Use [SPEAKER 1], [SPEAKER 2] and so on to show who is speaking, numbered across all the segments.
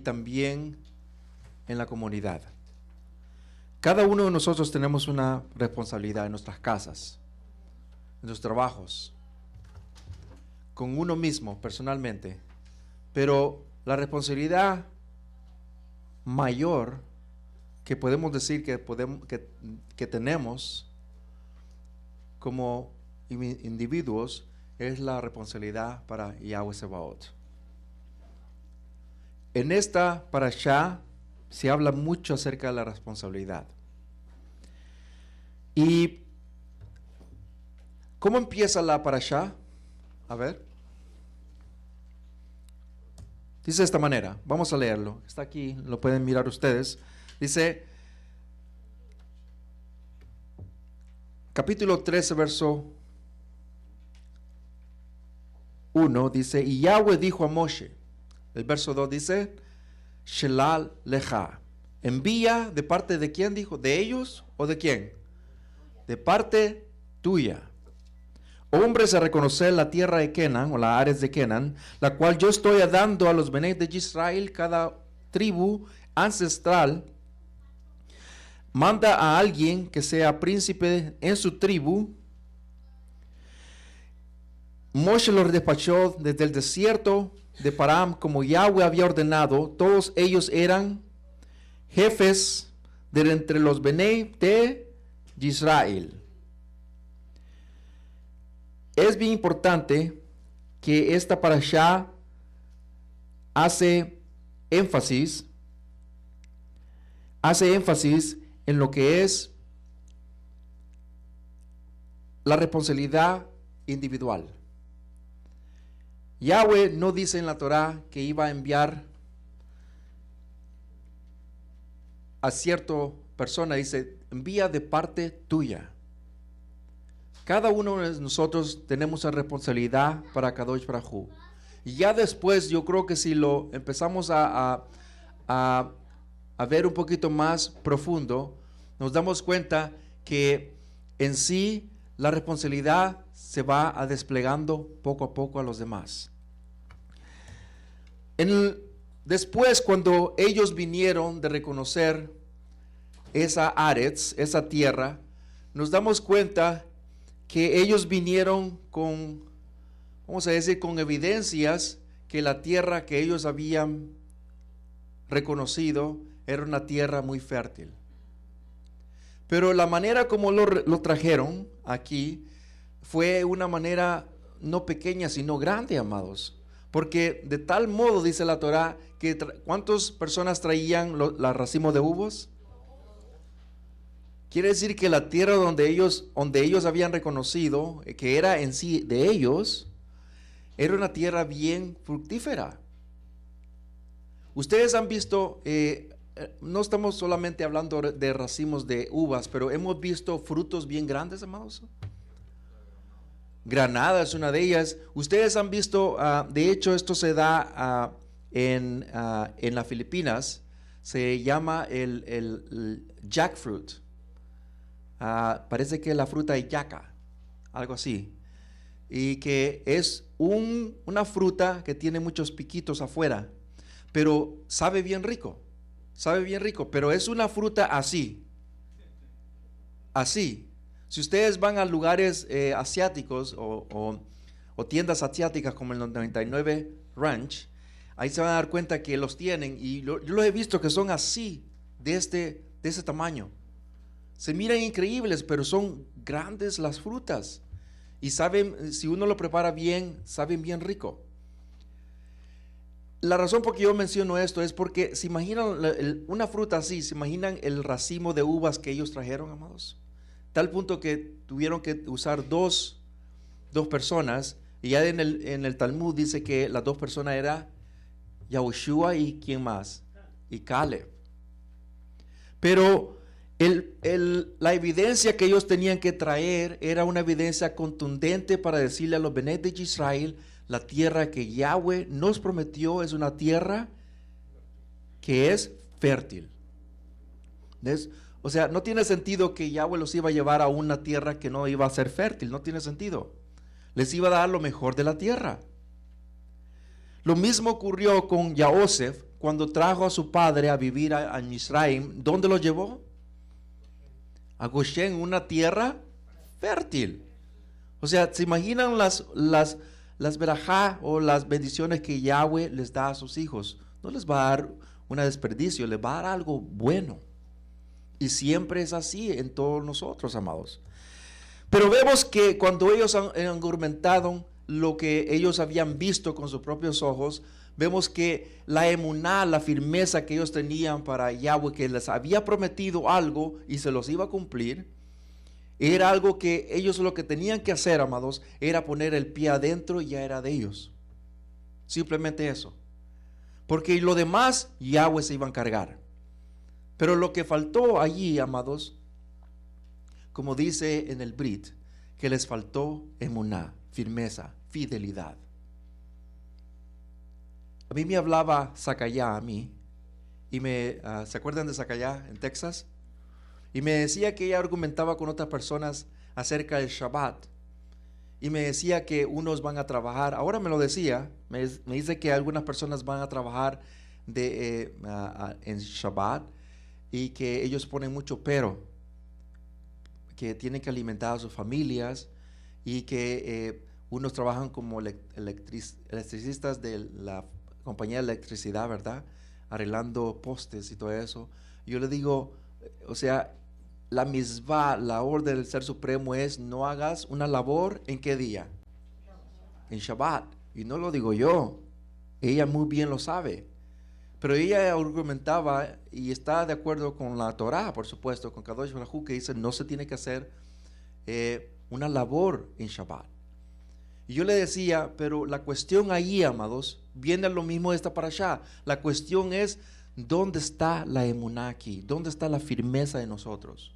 [SPEAKER 1] también en la comunidad. Cada uno de nosotros tenemos una responsabilidad en nuestras casas, en los trabajos, con uno mismo personalmente, pero la responsabilidad mayor que podemos decir que tenemos como individuos es la responsabilidad para Yahweh Sebaot. En esta parashá se habla mucho acerca de la responsabilidad. ¿Y cómo empieza la parashá? A ver. Dice de esta manera, vamos a leerlo. Está aquí, lo pueden mirar ustedes. Dice, capítulo 13, verso 1, dice, y Yahweh dijo a Moshe, el verso 2 dice, Shelal leja, envía de parte de quién, dijo, de ellos o de quién, de parte tuya. Hombres a reconocer la tierra de Kenan, o la Ares de Kenan, la cual yo estoy dando a los Bené de Israel, cada tribu ancestral. Manda a alguien que sea príncipe en su tribu. Moshe los despachó desde el desierto de Param, como Yahweh había ordenado. Todos ellos eran jefes de entre los Bené de Israel. Es bien importante que esta parashá hace énfasis en lo que es la responsabilidad individual. Yahweh no dice en la Torá que iba a enviar a cierta persona, dice, envía de parte tuya. Cada uno de nosotros tenemos la responsabilidad para Kadosh Baruj Hu. Y ya después yo creo que si lo empezamos a ver un poquito más profundo, nos damos cuenta que en sí la responsabilidad se va desplegando poco a poco a los demás. Después, cuando ellos vinieron de reconocer esa Aretz, esa tierra, nos damos cuenta que ellos vinieron con, vamos a decir, con evidencias que la tierra que ellos habían reconocido era una tierra muy fértil. Pero la manera como lo trajeron aquí fue una manera no pequeña, sino grande, amados. Porque de tal modo, dice la Torá, que ¿cuántas personas traían la racimo de uvas? Quiere decir que la tierra donde ellos habían reconocido que era en sí de ellos, era una tierra bien fructífera. Ustedes han visto, no estamos solamente hablando de racimos de uvas, pero hemos visto frutos bien grandes, amados. Granada es una de ellas. Ustedes han visto, de hecho esto se da en las Filipinas, se llama el jackfruit. Parece que la fruta de yaca, algo así, y que es una fruta que tiene muchos piquitos afuera, pero sabe bien rico, pero es una fruta así. Si ustedes van a lugares asiáticos o tiendas asiáticas como el 99 Ranch, ahí se van a dar cuenta que los tienen, y yo los he visto que son así, de ese tamaño. Se miran increíbles, pero son grandes las frutas. Y saben, si uno lo prepara bien, saben bien rico. La razón por que yo menciono esto es porque se imaginan una fruta así, se imaginan el racimo de uvas que ellos trajeron, amados. Tal punto que tuvieron que usar dos personas. Y ya en el Talmud dice que las dos personas eran Yahushua y ¿quién más? Y Caleb. Pero la evidencia que ellos tenían que traer era una evidencia contundente para decirle a los Bené de Israel, la tierra que Yahweh nos prometió es una tierra que es fértil. ¿Ves? O sea, no tiene sentido que Yahweh los iba a llevar a una tierra que no iba a ser fértil, no tiene sentido. Les iba a dar lo mejor de la tierra. Lo mismo ocurrió con Yahosef, cuando trajo a su padre a vivir a Misraim, ¿dónde lo llevó? A Goshen, una tierra fértil. O sea, ¿se imaginan las verajá o las bendiciones que Yahweh les da a sus hijos? No les va a dar un desperdicio, les va a dar algo bueno. Y siempre es así en todos nosotros, amados. Pero vemos que cuando ellos han argumentado lo que ellos habían visto con sus propios ojos, vemos que la emuná, la firmeza que ellos tenían para Yahweh, que les había prometido algo y se los iba a cumplir, era algo que ellos lo que tenían que hacer, amados, era poner el pie adentro y ya era de ellos. Simplemente eso. Porque lo demás, Yahweh se iba a encargar. Pero lo que faltó allí, amados, como dice en el Brit, que les faltó emuná, firmeza, fidelidad. A mí me hablaba Zacayá a mí, y ¿se acuerdan de Zacayá en Texas? Y me decía que ella argumentaba con otras personas acerca del Shabbat. Y me decía que unos van a trabajar, ahora me lo decía, me dice que algunas personas van a trabajar en Shabbat y que ellos ponen mucho pero, que tienen que alimentar a sus familias y que unos trabajan como electricistas de la compañía de electricidad, ¿verdad? Arreglando postes y todo eso. Yo le digo, o sea, la misbah, la orden del Ser Supremo es no hagas una labor ¿en qué día? En Shabbat. Y no lo digo yo, ella muy bien lo sabe. Pero ella argumentaba y está de acuerdo con la Torah, por supuesto, con Kadosh Baruj Hu, que dice no se tiene que hacer una labor en Shabbat. Y yo le decía, pero la cuestión ahí, amados, viene a lo mismo de esta parashá. La cuestión es, ¿dónde está la emuná aquí? ¿Dónde está la firmeza de nosotros?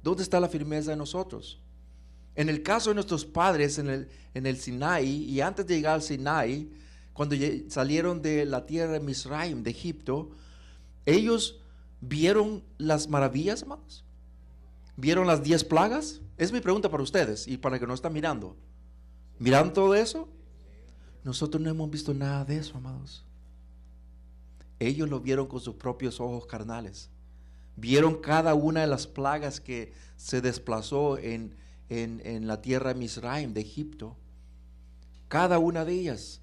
[SPEAKER 1] ¿Dónde está la firmeza de nosotros? En el caso de nuestros padres en el Sinaí, y antes de llegar al Sinaí, cuando salieron de la tierra de Misraim, de Egipto, ellos vieron las maravillas, amados. ¿Vieron las 10 plagas? Es mi pregunta para ustedes y para que no están mirando. ¿Miran todo eso? Nosotros no hemos visto nada de eso, amados. Ellos lo vieron con sus propios ojos carnales. Vieron cada una de las plagas que se desplazó en la tierra de Misraim, de Egipto. Cada una de ellas.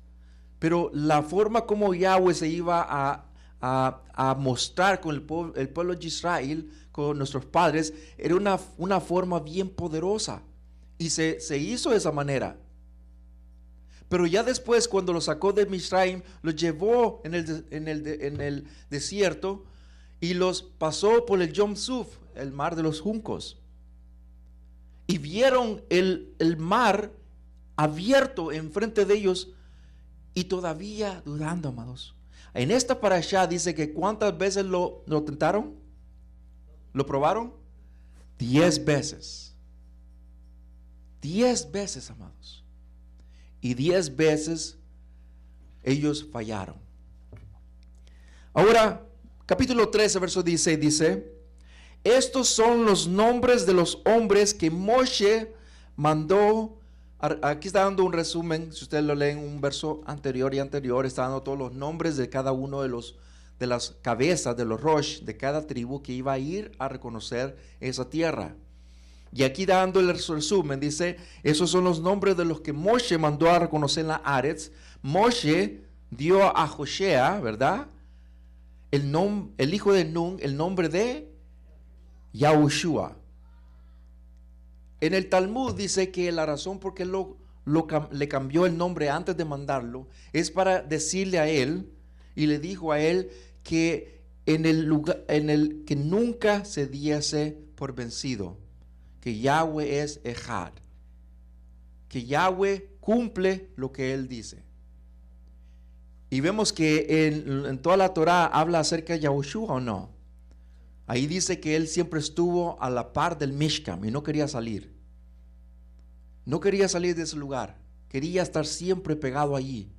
[SPEAKER 1] Pero la forma como Yahweh se iba a mostrar con el pueblo de Israel, con nuestros padres, era una forma bien poderosa. Y se hizo de esa manera. Pero ya después, cuando los sacó de Misraim, los llevó en el desierto y los pasó por el Yom Suf, el mar de los juncos. Y vieron el mar abierto enfrente de ellos y todavía dudando, amados. En esta parashá dice que ¿cuántas veces lo tentaron? ¿Lo probaron? 10 veces. 10 veces, amados. Y 10 veces ellos fallaron. Ahora, capítulo 13, verso 16 dice, estos son los nombres de los hombres que Moshe mandó. Aquí está dando un resumen, si ustedes lo leen un verso anterior y anterior, está dando todos los nombres de cada uno de las cabezas, de los rosh, de cada tribu que iba a ir a reconocer esa tierra. Y aquí dando el resumen, dice, esos son los nombres de los que Moshe mandó a reconocer en la Aretz. Moshe dio a Joshea, ¿verdad? El hijo de Nun, el nombre de Yahushua. En el Talmud dice que la razón por qué le cambió el nombre antes de mandarlo es para decirle a él, y le dijo a él que en el lugar, que nunca se diese por vencido, que Yahweh es Ejad, que Yahweh cumple lo que él dice. Y vemos que en toda la Torah habla acerca de Yahushua, ¿o no? Ahí dice que él siempre estuvo a la par del Mishkan y no quería salir. No quería salir de ese lugar. Quería estar siempre pegado allí.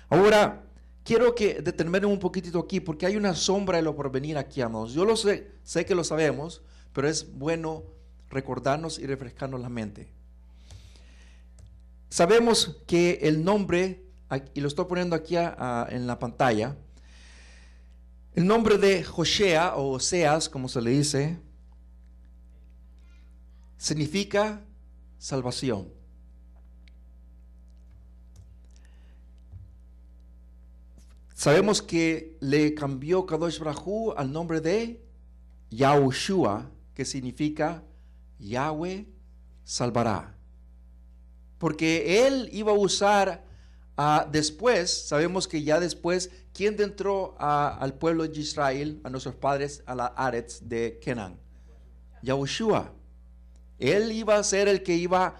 [SPEAKER 1] Ahora, quiero que detenerme un poquitito aquí porque hay una sombra de lo porvenir aquí, amados. Yo lo sé que lo sabemos, pero es bueno recordarnos y refrescarnos la mente. Sabemos que el nombre y lo estoy poniendo aquí en la pantalla, el nombre de Joshea o Oseas, como se le dice, significa salvación. Sabemos que le cambió Kadosh Baruj Hu al nombre de Yahushua, que significa Yahweh salvará. Porque él iba a usar después, sabemos que ya después, ¿quién entró al pueblo de Israel, a nuestros padres, a la Aretz de Canaán? Yahushua. Él iba a ser el que iba,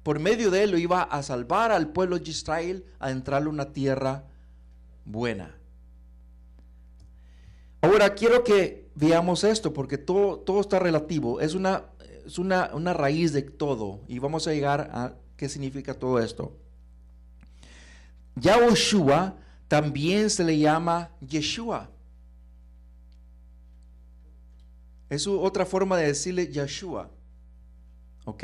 [SPEAKER 1] por medio de él, lo iba a salvar al pueblo de Israel a entrar a una tierra buena. Ahora quiero que veamos esto, porque todo está relativo. Es una raíz de todo. Y vamos a llegar a qué significa todo esto. Yahushua también se le llama Yeshua. Es otra forma de decirle Yeshua. ¿Ok?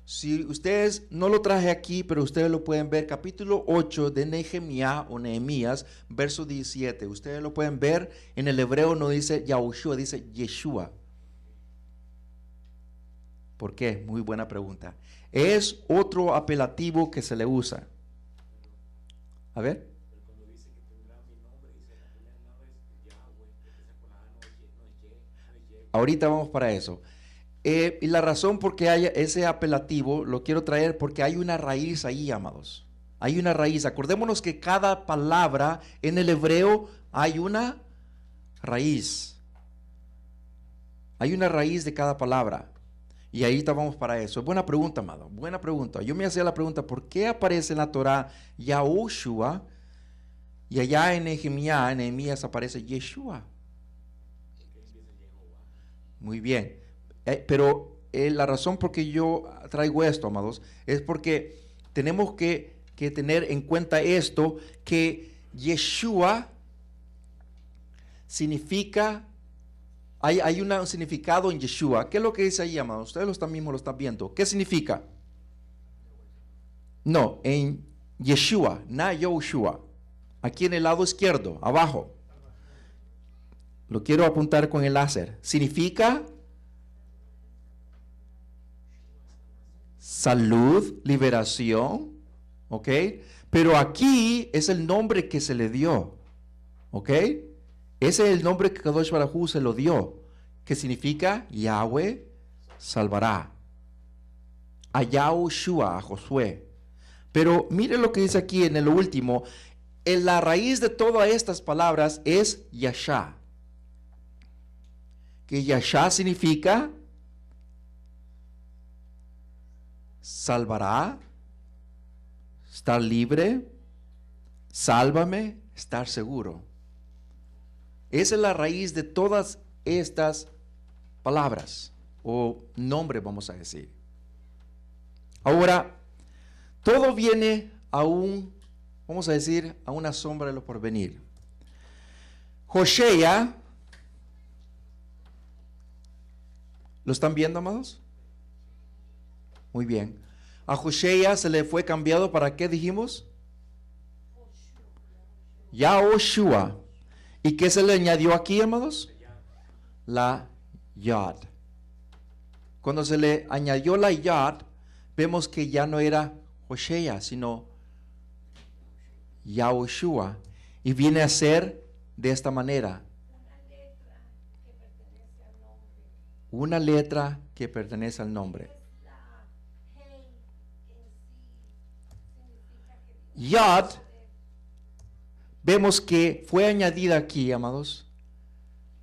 [SPEAKER 1] Si ustedes, no lo traje aquí, pero ustedes lo pueden ver, capítulo 8 de Nehemías, verso 17. Ustedes lo pueden ver, en el hebreo no dice Yahushua, dice Yeshua. ¿Por qué? Muy buena pregunta. Es otro apelativo que se le usa. A ver. Ahorita vamos para eso. Y la razón por qué hay ese apelativo, lo quiero traer porque hay una raíz ahí, amados. Hay una raíz. Acordémonos que cada palabra en el hebreo hay una raíz. Hay una raíz de cada palabra. Y ahí vamos para eso. Buena pregunta, amado. Buena pregunta. Yo me hacía la pregunta, ¿por qué aparece en la Torah Yahushua y allá en Nehemías aparece Yeshua? Muy bien. Pero la razón por que yo traigo esto, amados, es porque tenemos que tener en cuenta esto, que Yeshua significa, hay un significado en Yeshua. ¿Qué es lo que dice ahí, amados? Ustedes mismos lo están viendo. ¿Qué significa? No, en Yeshua, na Yahushua. Aquí en el lado izquierdo, abajo. Lo quiero apuntar con el láser. Significa salud, liberación, ¿ok? Pero aquí es el nombre que se le dio, ¿ok? Ese es el nombre que Kadosh Baruj Hu se lo dio, que significa Yahweh salvará. A Yahushua, a Josué. Pero mire lo que dice aquí en el último. En la raíz de todas estas palabras es Yashá. Que Yashá significa salvará, estar libre, sálvame, estar seguro. Esa es la raíz de todas estas palabras o nombre, vamos a decir. Ahora, todo viene vamos a decir, a una sombra de lo porvenir. Joshea, ¿lo están viendo, amados? Muy bien. A Joshea se le fue cambiado, ¿para qué dijimos? Yahushua. ¿Y qué se le añadió aquí, amados? La Yad. Cuando se le añadió la Yad, vemos que ya no era Joshea, sino Yahushua. Y viene a ser de esta manera. Una letra que pertenece al nombre. Yad, vemos que fue añadida aquí, amados.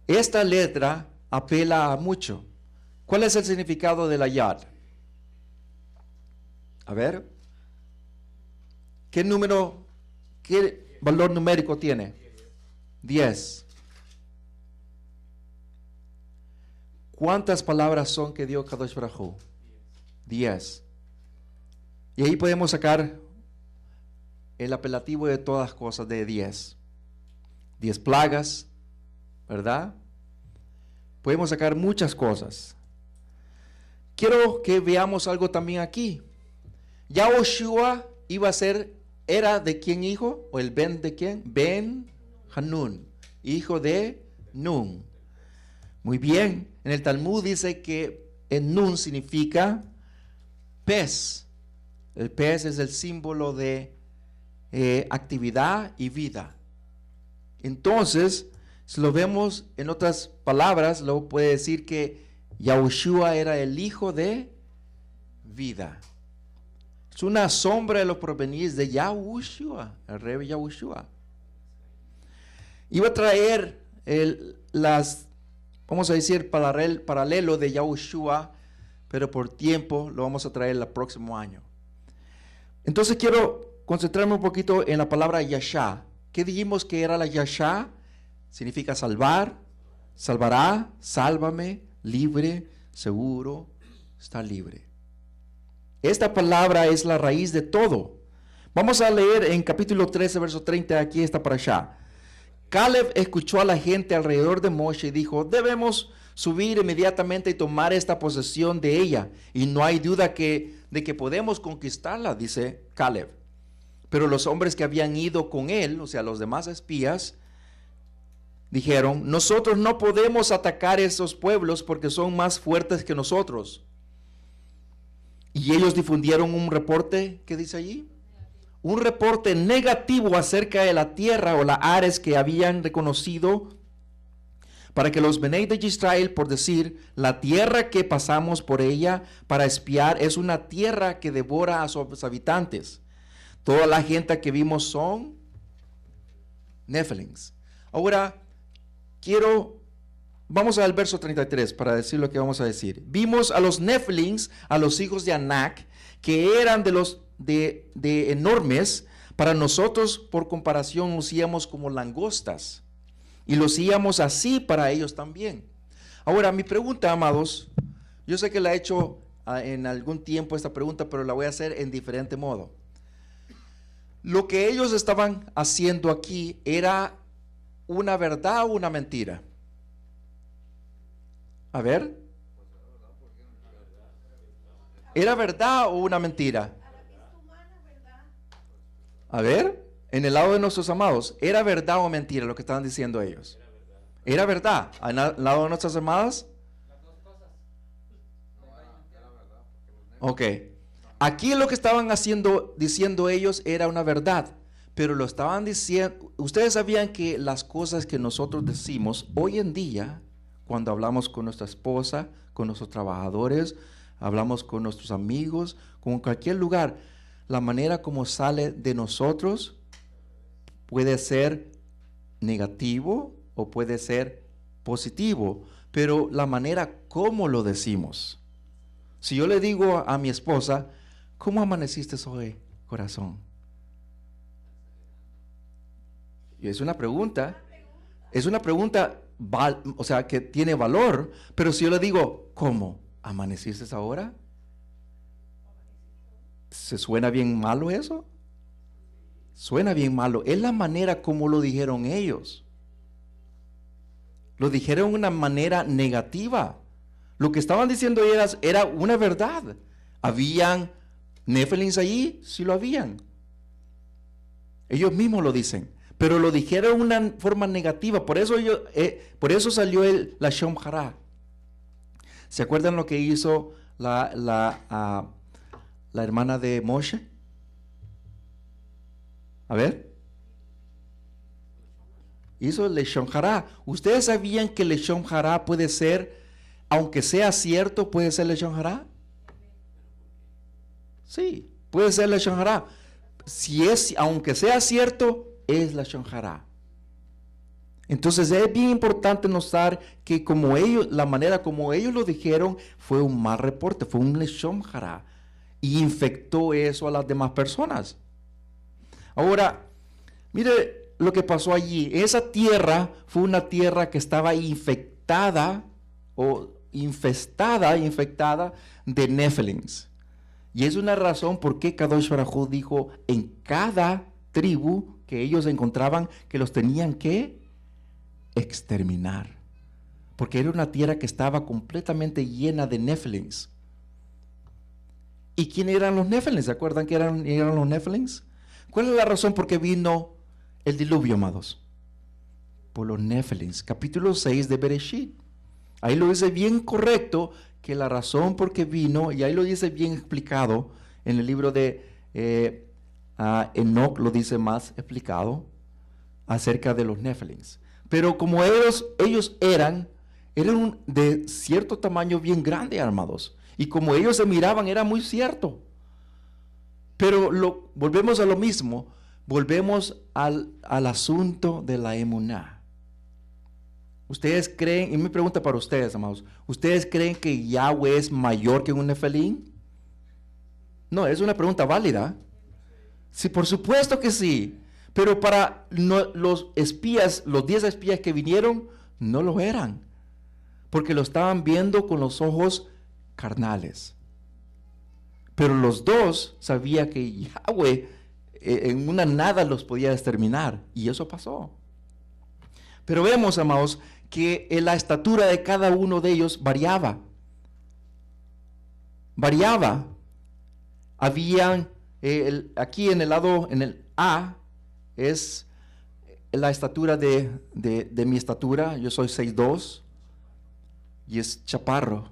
[SPEAKER 1] Esta letra apela a mucho. ¿Cuál es el significado de la Yad? A ver. ¿Qué valor numérico tiene? 10. ¿Cuántas palabras son que dio Kadosh Baruj Hu? 10. Y ahí podemos sacar el apelativo de todas cosas de 10. 10 plagas, ¿verdad? Podemos sacar muchas cosas. Quiero que veamos algo también aquí. Yahushua iba a ser ¿Era de quién hijo? ¿O el Ben de quién? Ben Hanún, hijo de Nun. Muy bien. En el Talmud dice que en Nun significa pez. El pez es el símbolo de actividad y vida. Entonces, si lo vemos en otras palabras, lo puede decir que Yahushua era el hijo de vida. Es una sombra de los porvenires de Yahushua, el rey Yahushua. Iba a traer vamos a decir, paralelo de Yahushua, pero por tiempo lo vamos a traer el próximo año. Entonces quiero concentrarme un poquito en la palabra Yashá. ¿Qué dijimos que era la Yashá? Significa salvar, salvará, sálvame, libre, seguro, está libre. Esta palabra es la raíz de todo. Vamos a leer en capítulo 13, verso 30, aquí está para allá. Caleb escuchó a la gente alrededor de Moshe y dijo, debemos subir inmediatamente y tomar esta posesión de ella. Y no hay duda de que podemos conquistarla, dice Caleb. Pero los hombres que habían ido con él, o sea, los demás espías, dijeron, nosotros no podemos atacar esos pueblos porque son más fuertes que nosotros. Y ellos difundieron un reporte, ¿qué dice allí? Un reporte negativo acerca de la tierra o la Ares que habían reconocido para que los Benei de Israel, por decir, la tierra que pasamos por ella para espiar es una tierra que devora a sus habitantes. Toda la gente que vimos son Nephelings. Ahora, vamos al verso 33 para decir lo que vamos a decir. Vimos a los Nephelings, a los hijos de Anak, que eran de enormes. Para nosotros, por comparación, lucíamos como langostas. Y lucíamos así para ellos también. Ahora, mi pregunta, amados, yo sé que la he hecho en algún tiempo esta pregunta, pero la voy a hacer en diferente modo. Lo que ellos estaban haciendo aquí era una verdad o una mentira. A ver. ¿Era verdad o una mentira? A ver, en el lado de nuestros amados, ¿era verdad o mentira lo que estaban diciendo ellos? ¿Era verdad? ¿En el lado de nuestras amadas? Ok. Aquí lo que estaban diciendo ellos era una verdad, pero lo estaban diciendo. Ustedes sabían que las cosas que nosotros decimos hoy en día, cuando hablamos con nuestra esposa, con nuestros trabajadores, hablamos con nuestros amigos, con cualquier lugar, la manera como sale de nosotros puede ser negativo o puede ser positivo, pero la manera como lo decimos. Si yo le digo a mi esposa, ¿cómo amaneciste hoy, corazón? Y es una pregunta, o sea, que tiene valor, pero si yo le digo, ¿cómo amaneciste ahora? ¿Se suena bien malo eso? Suena bien malo. Es la manera como lo dijeron ellos. Lo dijeron de una manera negativa. Lo que estaban diciendo era una verdad. ¿Habían Nephilims allí? Sí lo habían. Ellos mismos lo dicen. Pero lo dijeron de una forma negativa. Por eso salió el Lashon Hara. ¿Se acuerdan lo que hizo la hermana de Moshe? A ver. Hizo el Lashon Hara. ¿Ustedes sabían que el Lashon Hara puede ser, aunque sea cierto, puede ser Lashon Hara? Sí, puede ser Lashon Hara. Aunque sea cierto, es Lashon Hara. Entonces es bien importante notar que la manera como ellos lo dijeron fue un mal reporte, fue un Lashon Hara. Y infectó eso a las demás personas. Ahora, mire lo que pasó allí. Esa tierra fue una tierra que estaba infectada de Nephilims. Y es una razón por qué Kadosh Baruj Hu dijo en cada tribu que ellos encontraban que los tenían que exterminar. Porque era una tierra que estaba completamente llena de Nephilims. ¿Y quién eran los Nephilims? ¿Se acuerdan que eran los Nephilims? ¿Cuál es la razón por qué vino el diluvio, amados? Por los Nephilims, capítulo 6 de Bereshit. Ahí lo dice bien correcto, que la razón por qué vino, y ahí lo dice bien explicado, en el libro de Enoch lo dice más explicado, acerca de los Nephilims. Pero como ellos eran de cierto tamaño bien grande, amados, y como ellos se miraban, era muy cierto. Pero volvemos a lo mismo, volvemos al asunto de la emuná. ¿Ustedes creen, y mi pregunta para ustedes, amados, ¿ustedes creen que Yahweh es mayor que un Nefelín? No, es una pregunta válida. Sí, por supuesto que sí. Pero para los espías, los 10 espías que vinieron, no lo eran. Porque lo estaban viendo con los ojos carnales. Pero los dos sabían que Yahweh en una nada los podía exterminar. Y eso pasó. Pero vemos, amados, que la estatura de cada uno de ellos variaba. Variaba. Habían, aquí en el lado, en el A, es la estatura de mi estatura. Yo soy 6'2", y es chaparro.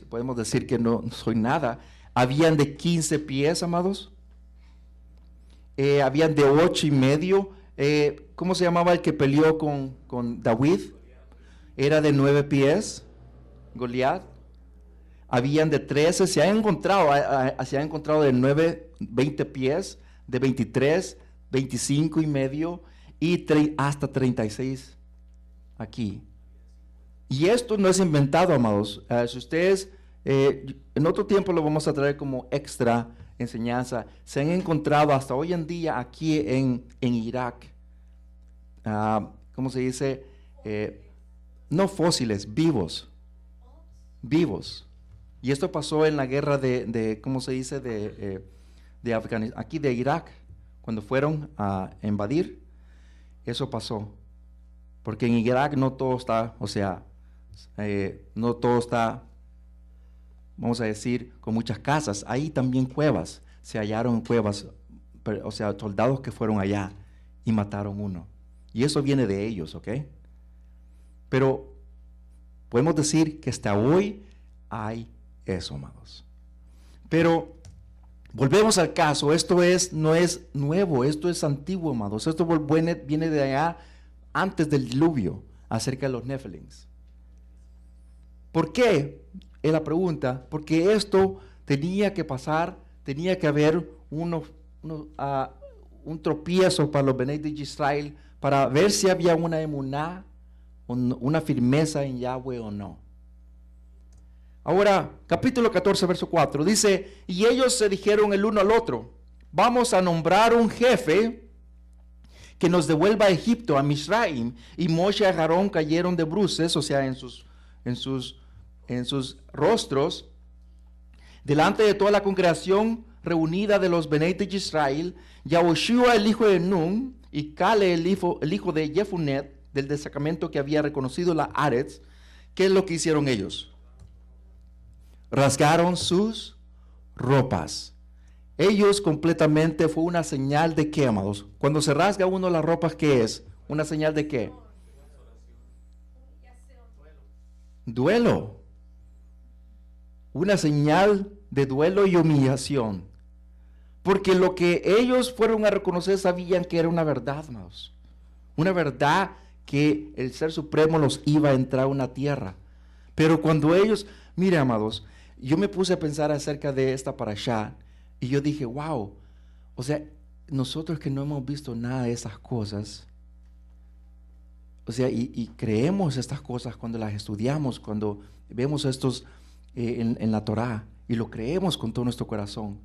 [SPEAKER 1] Podemos decir que no soy nada. Habían de 15 pies, amados. Habían de 8.5. ¿Cómo se llamaba el que peleó con David? Era de 9 pies, Goliat. Habían de 13, se han encontrado de 9, 20 pies, de 23, 25.5 y hasta 36 aquí. Y esto no es inventado, amados. Si ustedes, en otro tiempo lo vamos a traer como extra enseñanza, se han encontrado hasta hoy en día aquí en Irak, ¿cómo se dice? No fósiles, vivos. Y esto pasó en la guerra ¿cómo se dice? De Afganistán, aquí de Irak, cuando fueron a invadir, eso pasó. Porque en Irak no todo está, no todo está, vamos a decir, con muchas casas. Ahí también cuevas, se hallaron cuevas, soldados que fueron allá y mataron uno. Y eso viene de ellos, ¿ok? Pero podemos decir que hasta hoy hay eso, amados. Pero volvemos al caso, no es nuevo, esto es antiguo, amados. Esto viene de allá antes del diluvio, acerca de los Nephilims. ¿Por qué? Es la pregunta. Porque esto tenía que pasar, tenía que haber un tropiezo para los Bnei de Israel, para ver si había una emuná, una firmeza en Yahweh o no. Ahora, capítulo 14, verso 4, dice, y ellos se dijeron el uno al otro, vamos a nombrar un jefe que nos devuelva a Egipto, a Misraim. Y Moshe y Aarón cayeron de bruces, en sus rostros, delante de toda la congregación reunida de los Bnei de Israel, Yahushua el hijo de Nun, y Cale el hijo de Jefunet, del destacamento que había reconocido la Aretz. ¿Qué es lo que hicieron ellos? Rasgaron sus ropas. Ellos completamente, fue una señal de qué, amados. Cuando se rasga uno las ropas, ¿qué es? ¿Una señal de qué? Duelo. Una señal de duelo y humillación. Porque lo que ellos fueron a reconocer sabían que era una verdad, amados. Una verdad que el Ser Supremo los iba a entrar a una tierra. Pero cuando ellos, mire, amados, yo me puse a pensar acerca de esta parashá y yo dije, wow, nosotros que no hemos visto nada de esas cosas, y creemos estas cosas cuando las estudiamos, cuando vemos estos en la Torá, y lo creemos con todo nuestro corazón.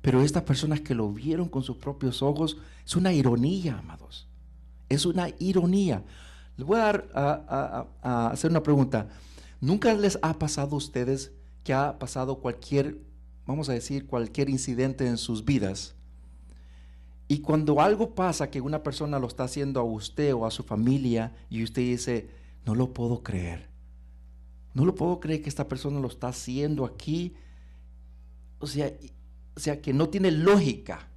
[SPEAKER 1] Pero estas personas que lo vieron con sus propios ojos, es una ironía, amados. Es una ironía. Les voy a hacer una pregunta. ¿Nunca les ha pasado a ustedes que ha pasado cualquier incidente en sus vidas? Y cuando algo pasa que una persona lo está haciendo a usted o a su familia y usted dice, no lo puedo creer. No lo puedo creer que esta persona lo está haciendo aquí. Que no tiene lógica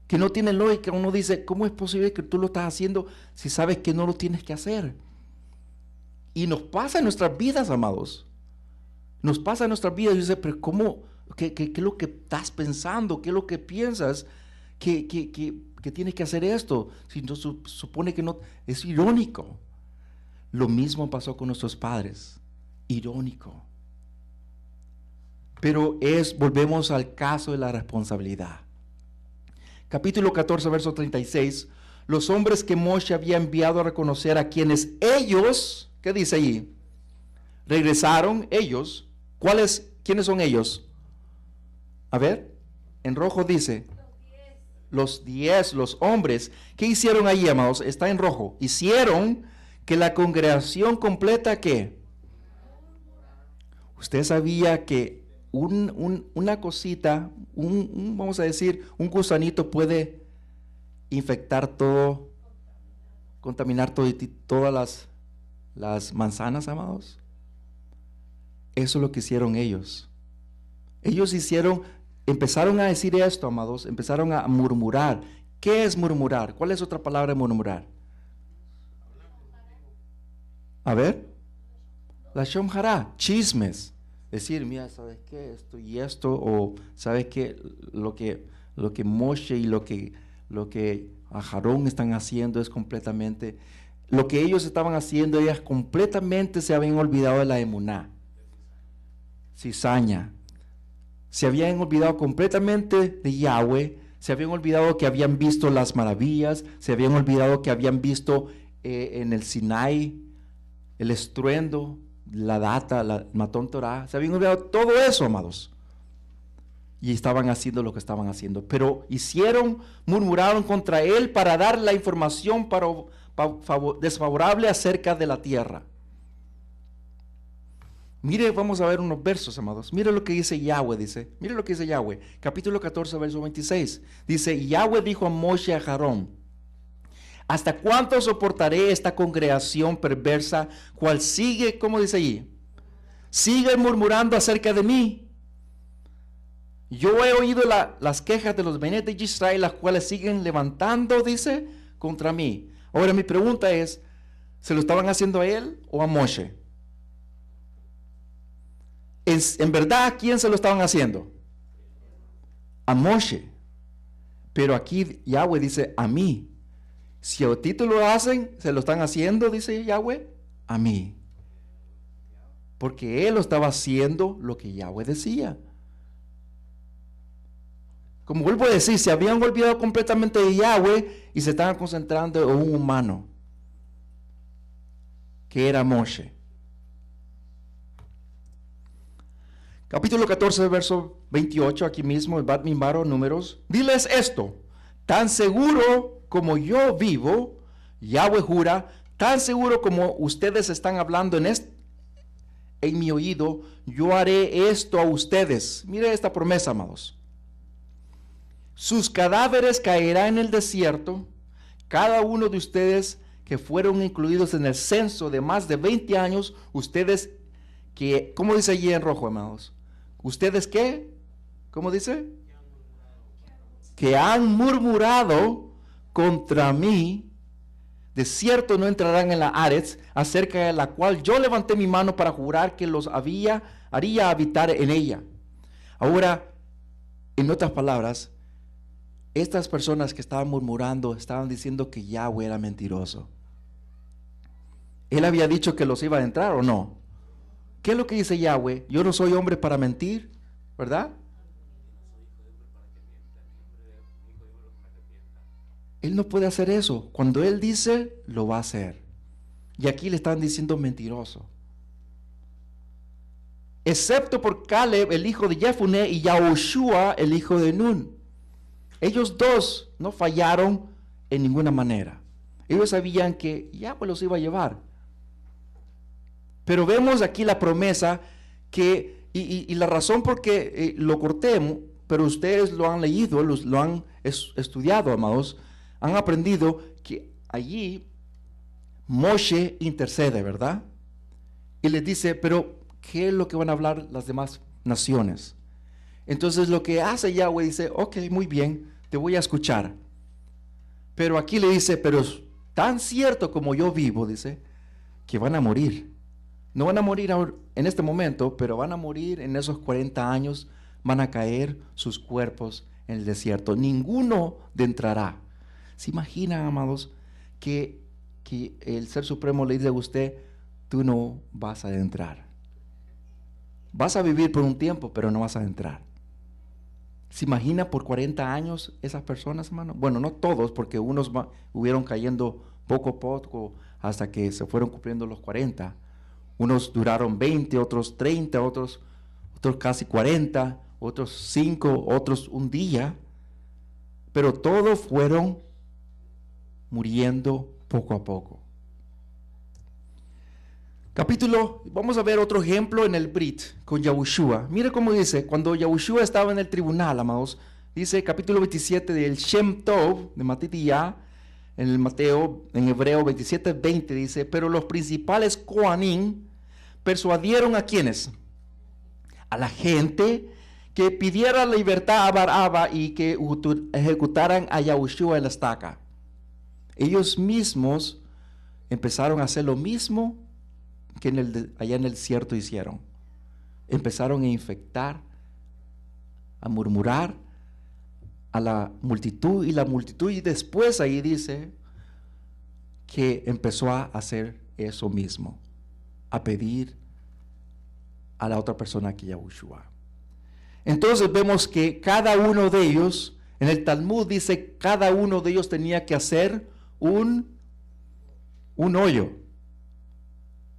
[SPEAKER 1] que no tienen lógica. Uno dice, ¿cómo es posible que tú lo estás haciendo si sabes que no lo tienes que hacer? Y nos pasa en nuestras vidas, amados. Nos pasa en nuestras vidas. Y dice, pero ¿cómo? ¿Qué es lo que estás pensando? ¿Qué es lo que piensas? Que tienes que hacer esto. Si no, supone que no. Es irónico. Lo mismo pasó con nuestros padres. Irónico. Pero volvemos al caso de la responsabilidad. Capítulo 14, verso 36. Los hombres que Moshe había enviado a reconocer a quienes ellos, ¿qué dice allí? Regresaron ellos. ¿Quiénes son ellos? A ver, en rojo dice, los 10, los hombres. ¿Qué hicieron allí, amados? Está en rojo. Hicieron que la congregación completa, ¿qué? Usted sabía que una cosita, vamos a decir, un gusanito puede infectar todo, contaminar todas las manzanas, amados. Eso es lo que hicieron ellos. Ellos empezaron a decir esto, amados, empezaron a murmurar. ¿Qué es murmurar? ¿Cuál es otra palabra de murmurar? A ver, la shomhará, chismes. Decir, mira, ¿sabes qué? Esto y esto, o ¿sabes qué? Lo que Moshe y lo que Aarón están haciendo es completamente, lo que ellos estaban haciendo, ellas completamente se habían olvidado de la emuná, cizaña. Se habían olvidado completamente de Yahweh, se habían olvidado que habían visto las maravillas, se habían olvidado que habían visto en el Sinai el estruendo, la data, la Matón Torah, se habían olvidado todo eso, amados. Y estaban haciendo lo que estaban haciendo. Pero murmuraron contra él para dar la información desfavorable acerca de la tierra. Mire, vamos a ver unos versos, amados. Mire lo que dice Yahweh, mire lo que dice Yahweh. Capítulo 14, verso 26. Dice, Yahweh dijo a Moshe y a Aarón, ¿hasta cuánto soportaré esta congregación perversa, cual sigue, ¿cómo dice allí? Sigue murmurando acerca de mí. Yo he oído las quejas de los Benet de Israel, las cuales siguen levantando, dice, contra mí. Ahora mi pregunta es, ¿se lo estaban haciendo a él o a Moshe? En verdad, ¿a quién se lo estaban haciendo? A Moshe. Pero aquí Yahweh dice, a mí. Si a ti te lo hacen, se lo están haciendo, dice Yahweh, a mí. Porque él lo estaba haciendo lo que Yahweh decía. Como vuelvo a decir, se habían olvidado completamente de Yahweh y se estaban concentrando en un humano, que era Moshe. Capítulo 14, verso 28, aquí mismo, el Bat Mimbaro, Números. Diles esto, tan seguro como yo vivo, Yahweh jura, tan seguro como ustedes están hablando en mi oído, yo haré esto a ustedes. Mire esta promesa, amados. Sus cadáveres caerán en el desierto, cada uno de ustedes que fueron incluidos en el censo de más de 20 años, ustedes que, ¿cómo dice allí en rojo, amados? ¿Ustedes qué? ¿Cómo dice? Que han murmurado contra mí, de cierto no entrarán en la Aretz, acerca de la cual yo levanté mi mano para jurar que los haría habitar en ella. Ahora, en otras palabras, estas personas que estaban murmurando, estaban diciendo que Yahweh era mentiroso. Él había dicho que los iba a entrar o no. ¿Qué es lo que dice Yahweh? Yo no soy hombre para mentir, ¿verdad? Él no puede hacer eso. Cuando Él dice, lo va a hacer. Y aquí le están diciendo mentiroso. Excepto por Caleb, el hijo de Jefuné, y Yahushua, el hijo de Nun. Ellos dos no fallaron en ninguna manera. Ellos sabían que Yahweh los iba a llevar. Pero vemos aquí la promesa y la razón por qué lo cortemos, pero ustedes lo han leído, lo han estudiado, amados, han aprendido que allí Moshe intercede, ¿verdad? Y les dice, pero ¿qué es lo que van a hablar las demás naciones? Entonces lo que hace Yahweh dice, ok, muy bien, te voy a escuchar. Pero aquí le dice, pero es tan cierto como yo vivo, dice, que van a morir. No van a morir en este momento, pero van a morir en esos 40 años, van a caer sus cuerpos en el desierto. Ninguno entrará. ¿Se imaginan, amados, que el Ser Supremo le dice a usted, tú no vas a entrar? Vas a vivir por un tiempo, pero no vas a entrar. ¿Se imagina por 40 años esas personas, hermano? Bueno, no todos, porque unos hubieron cayendo poco a poco hasta que se fueron cumpliendo los 40. Unos duraron 20, otros 30, otros casi 40, otros 5, otros un día. Pero todos fueron muriendo poco a poco. Vamos a ver otro ejemplo en el Brit con Yahushua. Mire cómo dice, cuando Yahushua estaba en el tribunal, amados, dice capítulo 27 del Shem Tov de Matitiyah, en el Mateo, en Hebreo 27:20 dice, pero los principales Kohanim persuadieron a quienes, a la gente que pidiera libertad a Baraba y que ejecutaran a Yahushua en la estaca. Ellos mismos empezaron a hacer lo mismo que allá en el desierto hicieron. Empezaron a infectar, a murmurar a la multitud, y después ahí dice que empezó a hacer eso mismo, a pedir a la otra persona que Yahushua. Entonces vemos que cada uno de ellos, en el Talmud dice, cada uno de ellos tenía que hacer un hoyo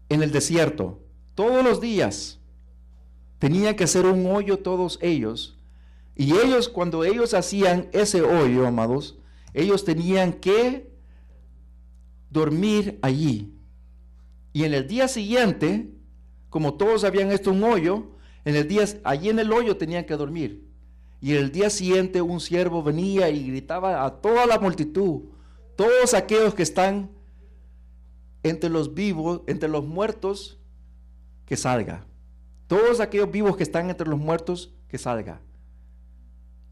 [SPEAKER 1] en el desierto, todos los días. Tenían que hacer un hoyo todos ellos. Y ellos, cuando ellos hacían ese hoyo, amados, ellos tenían que dormir allí. Y en el día siguiente, como todos habían hecho un hoyo, allí en el hoyo tenían que dormir. Y el día siguiente un siervo venía y gritaba a toda la multitud, todos aquellos que están entre los vivos, entre los muertos, que salga. Todos aquellos vivos que están entre los muertos, que salga.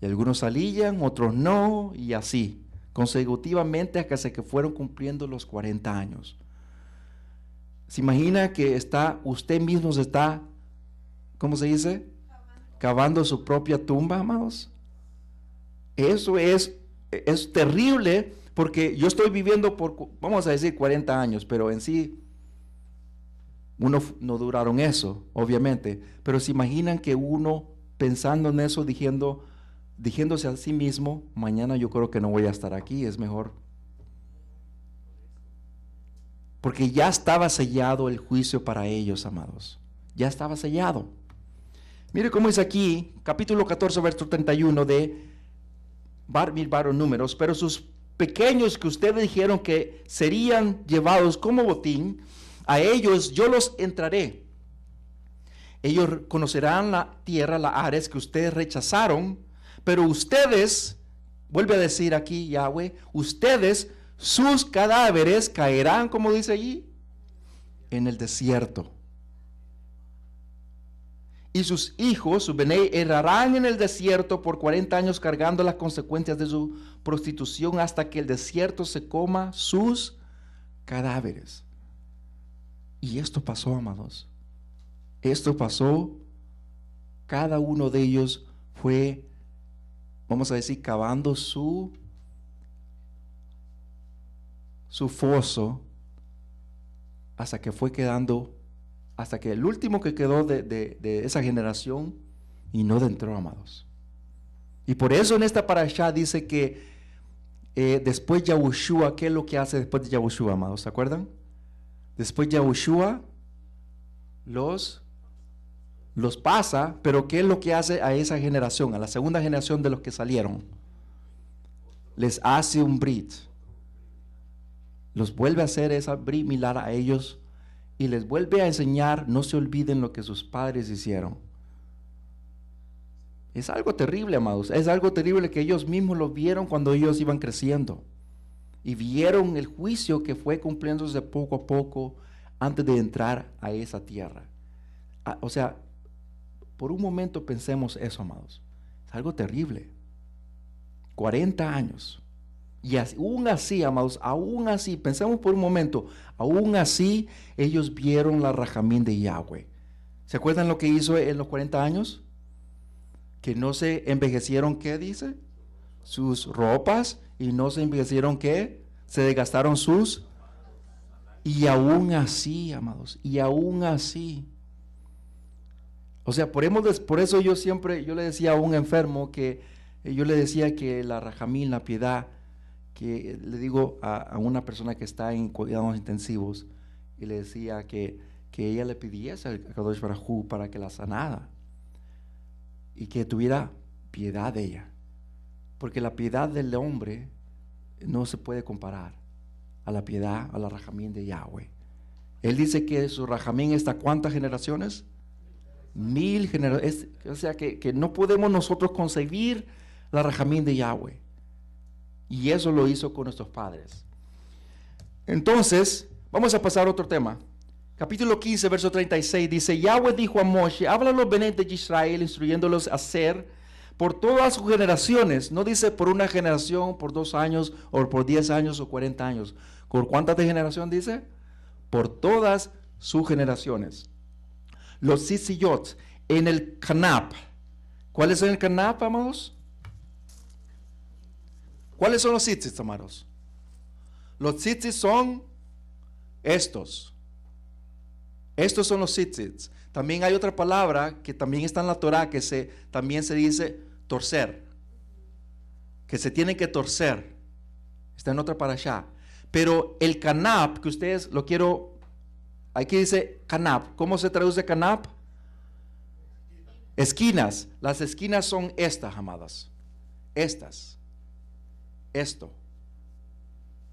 [SPEAKER 1] Y algunos salían, otros no, y así, consecutivamente hasta que fueron cumpliendo los 40 años. ¿Se imagina que usted mismo se está, ¿cómo se dice? Cavando su propia tumba, amados. Eso es terrible, porque yo estoy viviendo vamos a decir 40 años, pero en sí, uno no duraron eso, obviamente. Pero se imaginan que uno pensando en eso, diciéndose a sí mismo, mañana yo creo que no voy a estar aquí, es mejor. Porque ya estaba sellado el juicio para ellos, amados. Ya estaba sellado. Mire cómo dice aquí, capítulo 14, verso 31 de Bamidbar, Números, pero sus pequeños que ustedes dijeron que serían llevados como botín, a ellos yo los entraré. Ellos conocerán la tierra, la Ares que ustedes rechazaron, pero ustedes, vuelve a decir aquí Yahweh, ustedes, sus cadáveres caerán, como dice allí, en el desierto. Y sus hijos, sus Benei, errarán en el desierto por 40 años cargando las consecuencias de su prostitución hasta que el desierto se coma sus cadáveres. Y esto pasó, amados. Esto pasó. Cada uno de ellos fue, vamos a decir, cavando su foso hasta que fue quedando, hasta que el último que quedó de esa generación y no entró, amados. Y por eso en esta parashá dice que después Yahushua, ¿qué es lo que hace después de Yahushua, amados? ¿Se acuerdan? Después Yahushua los pasa, pero ¿qué es lo que hace a esa generación, a la segunda generación de los que salieron? Les hace un brit. Los vuelve a hacer esa brit milar a ellos y les vuelve a enseñar, no se olviden lo que sus padres hicieron. Es algo terrible, amados. Es algo terrible que ellos mismos lo vieron cuando ellos iban creciendo. Y vieron el juicio que fue cumpliéndose poco a poco antes de entrar a esa tierra. O sea, por un momento pensemos eso, amados. Es algo terrible. 40 años. Y aún así, amados, aún así, pensemos por un momento, aún así ellos vieron la rajamín de Yahweh. ¿Se acuerdan lo que hizo en los 40 años? Que no se envejecieron, ¿qué dice? Sus ropas, y no se envejecieron, ¿qué? Se desgastaron sus. Y aún así, amados, y aún así. O sea, por eso yo le decía a un enfermo yo le decía que la rajamín, la piedad, que le digo a una persona que está en cuidados intensivos, y le decía que ella le pidiese al Kadosh Baruj Hu para que la sanara y que tuviera piedad de ella, porque la piedad del hombre no se puede comparar a la piedad, a la rajamín de Yahweh. Él dice que su rajamín está ¿cuántas generaciones? 1000 generaciones. O sea que no podemos nosotros concebir la rajamín de Yahweh. Y eso lo hizo con nuestros padres. Entonces, vamos a pasar a otro tema. Capítulo 15, verso 36 dice: Yahweh dijo a Moshe, habla a los benet de Israel, instruyéndolos a hacer por todas sus generaciones. No dice por una generación, por 2 años, o por 10 años, o 40 años. ¿Por cuántas de generación dice? Por todas sus generaciones. Los tzitsiyot en el canap. ¿Cuáles son el canap, amados? ¿Cuáles son los tzitzits, amados? Los tzitzits son estos. Estos son los tzitzits. También hay otra palabra que también está en la Torah que también se dice torcer. Que se tiene que torcer. Está en otra parashá. Pero el canap, que ustedes lo quiero, aquí dice canap. ¿Cómo se traduce canap? Esquinas. Las esquinas son estas, amadas. Estas. Esto.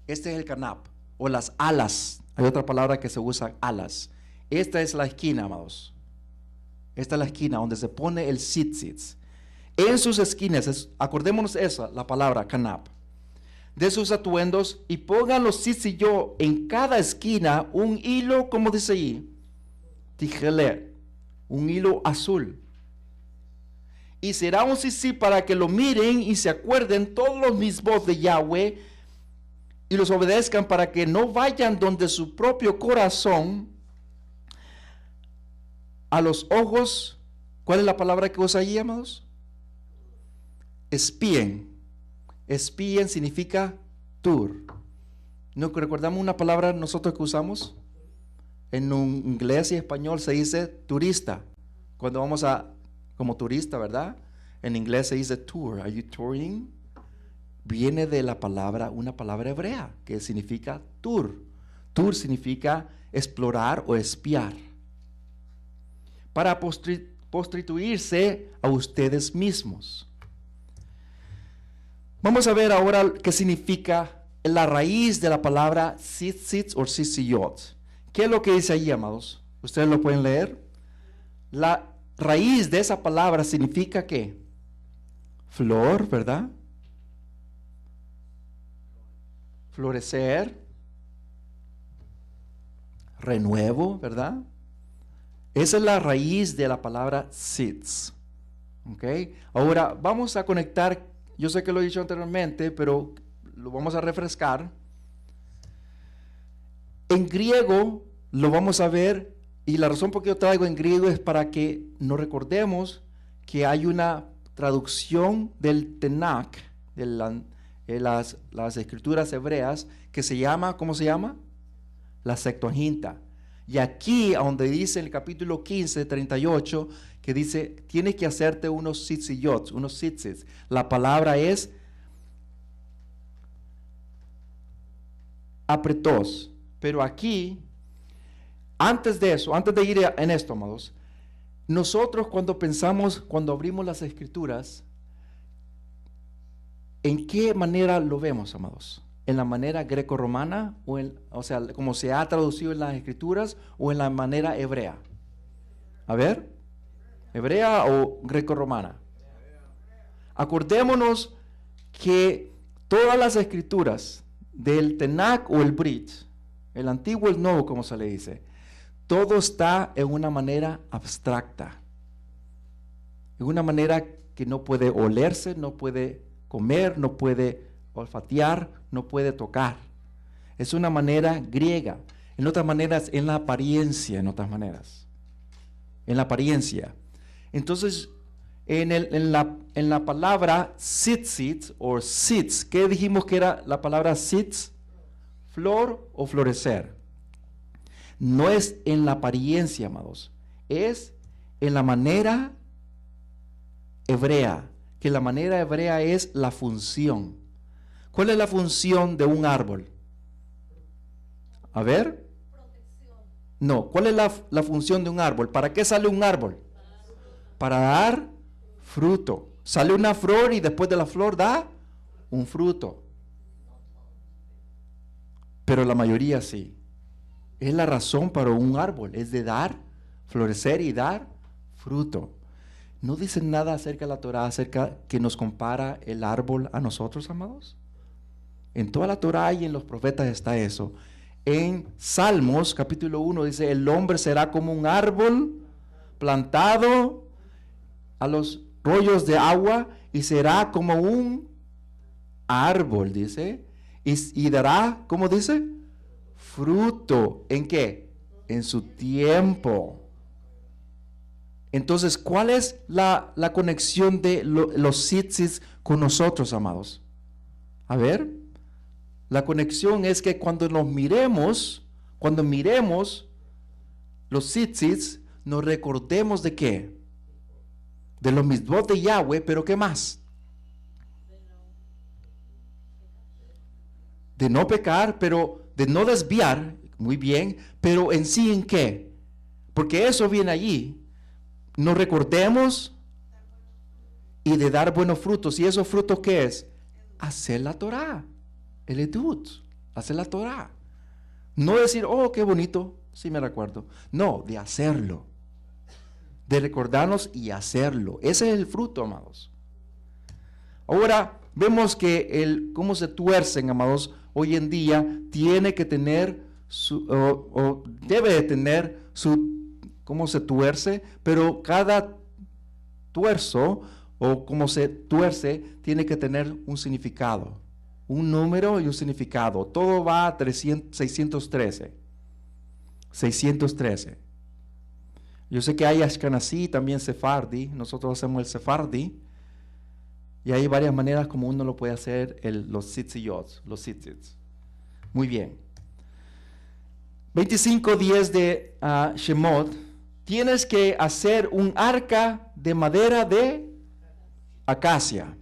[SPEAKER 1] Este es el canap. O las alas. Hay otra palabra que se usa, alas. Esta es la esquina, amados. Esta es la esquina donde se pone el tzitzit. En sus esquinas, acordémonos esa, la palabra canap. De sus atuendos, y pongan los tzitziyot en cada esquina un hilo, como dice ahí, tijelet, un hilo azul. Y será un tzitzit para que lo miren y se acuerden todos los mismos de Yahweh y los obedezcan, para que no vayan donde su propio corazón, a los ojos. ¿Cuál es la palabra que usa allí, amados? Espíen. Espíen significa tour. ¿No recordamos una palabra nosotros que usamos? En inglés y español se dice turista. Cuando vamos como turista, ¿verdad? En inglés se dice tour. Are you touring? Viene de la palabra, una palabra hebrea que significa tour. Tour significa explorar o espiar. Para prostituirse a ustedes mismos. Vamos a ver ahora qué significa la raíz de la palabra tzitzit o tzitsiyot. ¿Qué es lo que dice ahí, amados? ¿Ustedes lo pueden leer? La raíz de esa palabra significa ¿qué? Flor, ¿verdad? Florecer. Renuevo, ¿verdad? Esa es la raíz de la palabra tzitz. ¿Ok? Ahora vamos a conectar, yo sé que lo he dicho anteriormente, pero lo vamos a refrescar. En griego lo vamos a ver, y la razón por qué yo traigo en griego es para que nos recordemos que hay una traducción del Tanakh, de las escrituras hebreas, que se llama, ¿cómo se llama? La Septuaginta. Y aquí, donde dice en el capítulo 15, 38, que dice, tienes que hacerte unos tzitziyot, unos tzitzits. La palabra es apretos. Pero aquí, antes de eso, antes de ir en esto, amados, nosotros cuando abrimos las escrituras, ¿en qué manera lo vemos, amados? ¿En la manera greco-romana? O sea, como se ha traducido en las escrituras, o en la manera hebrea? A ver, ¿hebrea o greco-romana? Acordémonos que todas las escrituras del Tanakh o el Brit, el antiguo y el nuevo, como se le dice, todo está en una manera abstracta, en una manera que no puede olerse, no puede comer, no puede olfatear, no puede tocar. Es una manera griega. En otras maneras, en la apariencia, en otras maneras. En la apariencia. Entonces, en la palabra tzitzit o sitz, ¿qué dijimos que era la palabra sitz? Flor o florecer. No es en la apariencia, amados. Es en la manera hebrea. Que la manera hebrea es la función. ¿Cuál es la función de un árbol? A ver. No, ¿cuál es la función de un árbol? ¿Para qué sale un árbol? Para dar fruto. Sale una flor y después de la flor da un fruto. Pero la mayoría sí. Es la razón para un árbol, es de dar, florecer y dar fruto. ¿No dicen nada acerca de la Torah, acerca que nos compara el árbol a nosotros, amados? En toda la Torah y en los profetas está eso. En Salmos, capítulo 1, dice, el hombre será como un árbol plantado a los rollos de agua y será como un árbol, dice, y dará, ¿cómo dice? Fruto. ¿En qué? En su tiempo. Entonces, ¿cuál es la conexión de los tzitzis con nosotros, amados? A ver, la conexión es que cuando miremos los tzitzis, nos recordemos de qué? De los mitzvot de Yahweh, pero ¿qué más? De no pecar, pero de no desviar, muy bien, pero en sí ¿en qué? Porque eso viene allí. Nos recordemos y de dar buenos frutos. ¿Y esos frutos qué es? Hacer la Torah, el edut, hacer la Torah. No decir, oh, qué bonito, sí me recuerdo. No, de hacerlo. De recordarnos y hacerlo. Ese es el fruto, amados. Ahora, vemos que cómo se tuercen, amados, hoy en día, tiene que tener, debe de tener cómo se tuerce, pero cada tuerzo o cómo se tuerce tiene que tener un significado, un número y un significado. Todo va a 613. 613. Yo sé que hay Ashkenazí, también Sefardi. Nosotros hacemos el Sefardi. Y hay varias maneras como uno lo puede hacer, los tzitziyot, los tzitzits. Muy bien. 25:10 de Shemot. Tienes que hacer un arca de madera de acacia.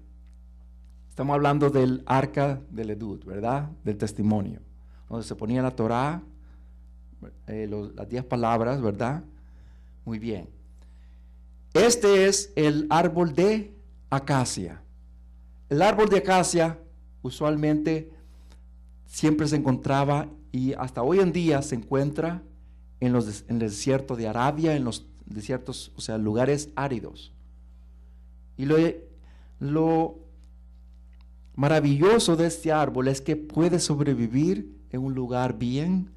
[SPEAKER 1] Estamos hablando del arca del Edut, ¿verdad? Del testimonio. Donde se ponía la Torah, las 10 palabras, ¿verdad? Muy bien. Este es el árbol de acacia. El árbol de acacia usualmente siempre se encontraba y hasta hoy en día se encuentra en el desierto de Arabia, en los desiertos, o sea, lugares áridos. Y lo maravilloso de este árbol es que puede sobrevivir en un lugar bien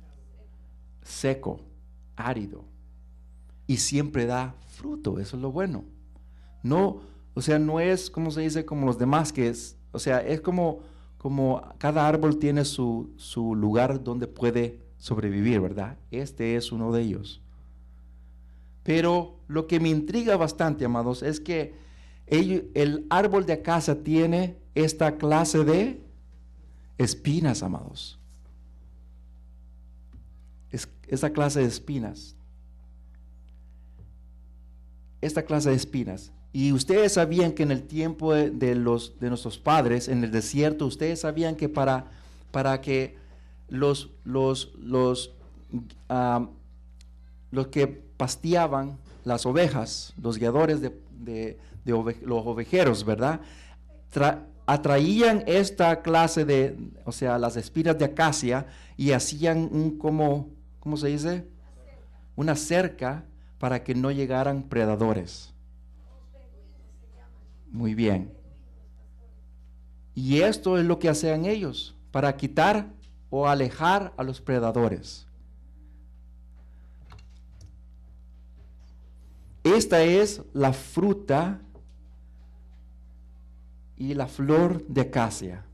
[SPEAKER 1] seco, árido, y siempre da fruto. Eso es lo bueno. No, o sea, no es como se dice como los demás que es, o sea, es como cada árbol tiene su lugar donde puede sobrevivir, ¿verdad? Este es uno de ellos. Pero lo que me intriga bastante, amados, es que el árbol de acacia tiene esta clase de espinas, amados. Esta clase de espinas. Esta clase de espinas. Y ustedes sabían que en el tiempo de nuestros padres, en el desierto, ustedes sabían que para que los que pasteaban las ovejas, los guiadores de los ovejeros, ¿verdad? Atraían esta clase o sea, las espinas de acacia y hacían ¿cómo se dice? Una cerca para que no llegaran predadores. Muy bien. Y esto es lo que hacían ellos, para quitar o alejar a los predadores. Esta es la fruta y la flor de acacia.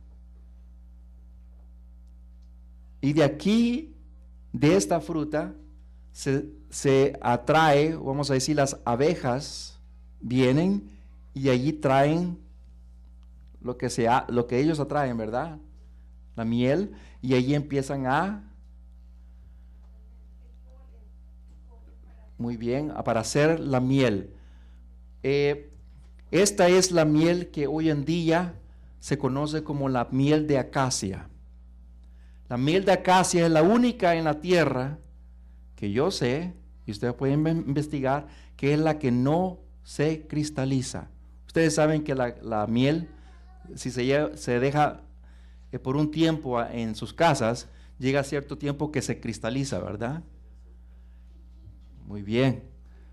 [SPEAKER 1] Y de aquí, de esta fruta, se atrae, vamos a decir, las abejas vienen y allí traen lo que ellos atraen, ¿verdad? La miel, y allí empiezan muy bien, para hacer la miel. Esta es la miel que hoy en día se conoce como la miel de acacia. La miel de acacia es la única en la tierra que yo sé, y ustedes pueden investigar, que es la que no se cristaliza. Ustedes saben que la miel, si se deja por un tiempo en sus casas, llega a cierto tiempo que se cristaliza, ¿verdad? Muy bien.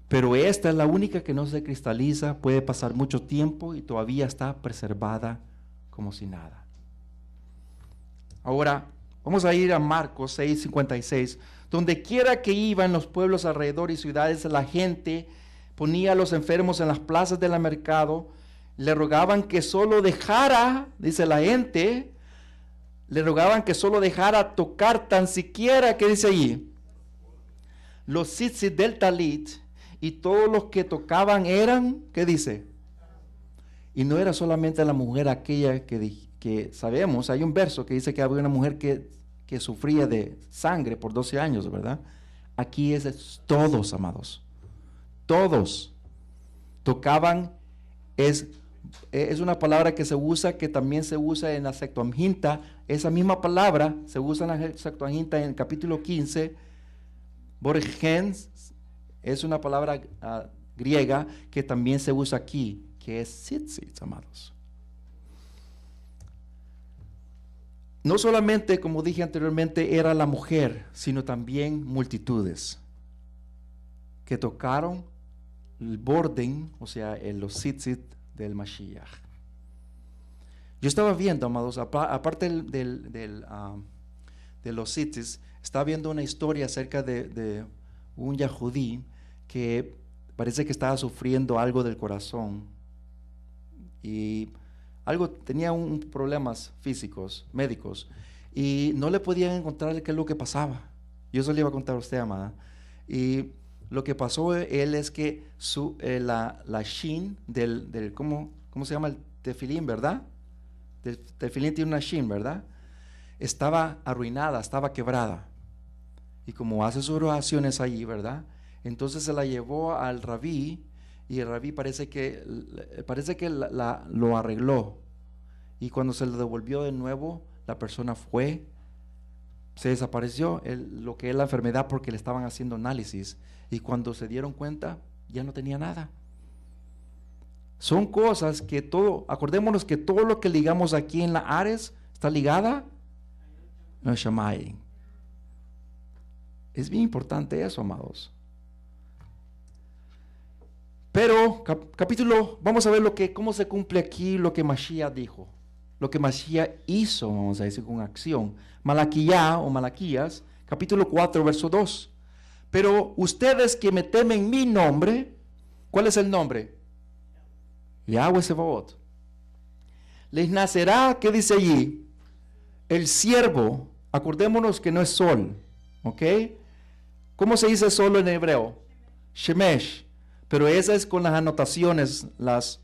[SPEAKER 1] Pero esta es la única que no se cristaliza, puede pasar mucho tiempo y todavía está preservada como si nada. Ahora, vamos a ir a Marcos 6:56. Donde quiera que iban los pueblos alrededor y ciudades, la gente ponía a los enfermos en las plazas del mercado, le rogaban que solo dejara, dice la gente, le rogaban que solo dejara tocar tan siquiera, ¿qué dice allí? Los tzitzit del talit, y todos los que tocaban eran, ¿qué dice? Y no era solamente la mujer aquella que sabemos, hay un verso que dice que había una mujer que sufría de sangre por 12 años, ¿verdad? Aquí es todos, amados. Todos tocaban, es una palabra que se usa, que también se usa en la Septuaginta. Esa misma palabra se usa en la Septuaginta en el capítulo 15. Borgens es una palabra griega que también se usa aquí, que es tzitzit, amados. No solamente, como dije anteriormente, era la mujer, sino también multitudes que tocaron el borden, o sea, los tzitzit del Mashiach. Yo estaba viendo, amados, aparte de los tzitzit, estaba viendo una historia acerca de un yahudí que parece que estaba sufriendo algo del corazón y tenía problemas físicos, médicos, y no le podían encontrar qué es lo que pasaba. Yo eso le iba a contar a usted, amada. Y lo que pasó él es que la shin ¿cómo se llama? El tefilín, ¿verdad? El tefilín tiene una shin, ¿verdad? Estaba arruinada, estaba quebrada. Y como hace sus oraciones allí, ¿verdad? Entonces se la llevó al rabí, y el rabí parece que lo arregló. Y cuando se lo devolvió de nuevo, la persona se desapareció lo que es la enfermedad, porque le estaban haciendo análisis. Y cuando se dieron cuenta, ya no tenía nada. Son cosas que acordémonos que todo lo que ligamos aquí en la Ares está ligada en el Shammai. Es bien importante eso, amados. Pero, vamos a ver cómo se cumple aquí lo que Mashiach dijo. Lo que Mashiach hizo, vamos a decir, con acción. Malaquías, capítulo 4, verso 2. Pero ustedes que me temen mi nombre, ¿cuál es el nombre? Yahweh Sebaot. Les nacerá, ¿qué dice allí? El siervo, acordémonos que no es sol, ¿ok? ¿Cómo se dice sol en hebreo? Shemesh. Pero esa es con las anotaciones, las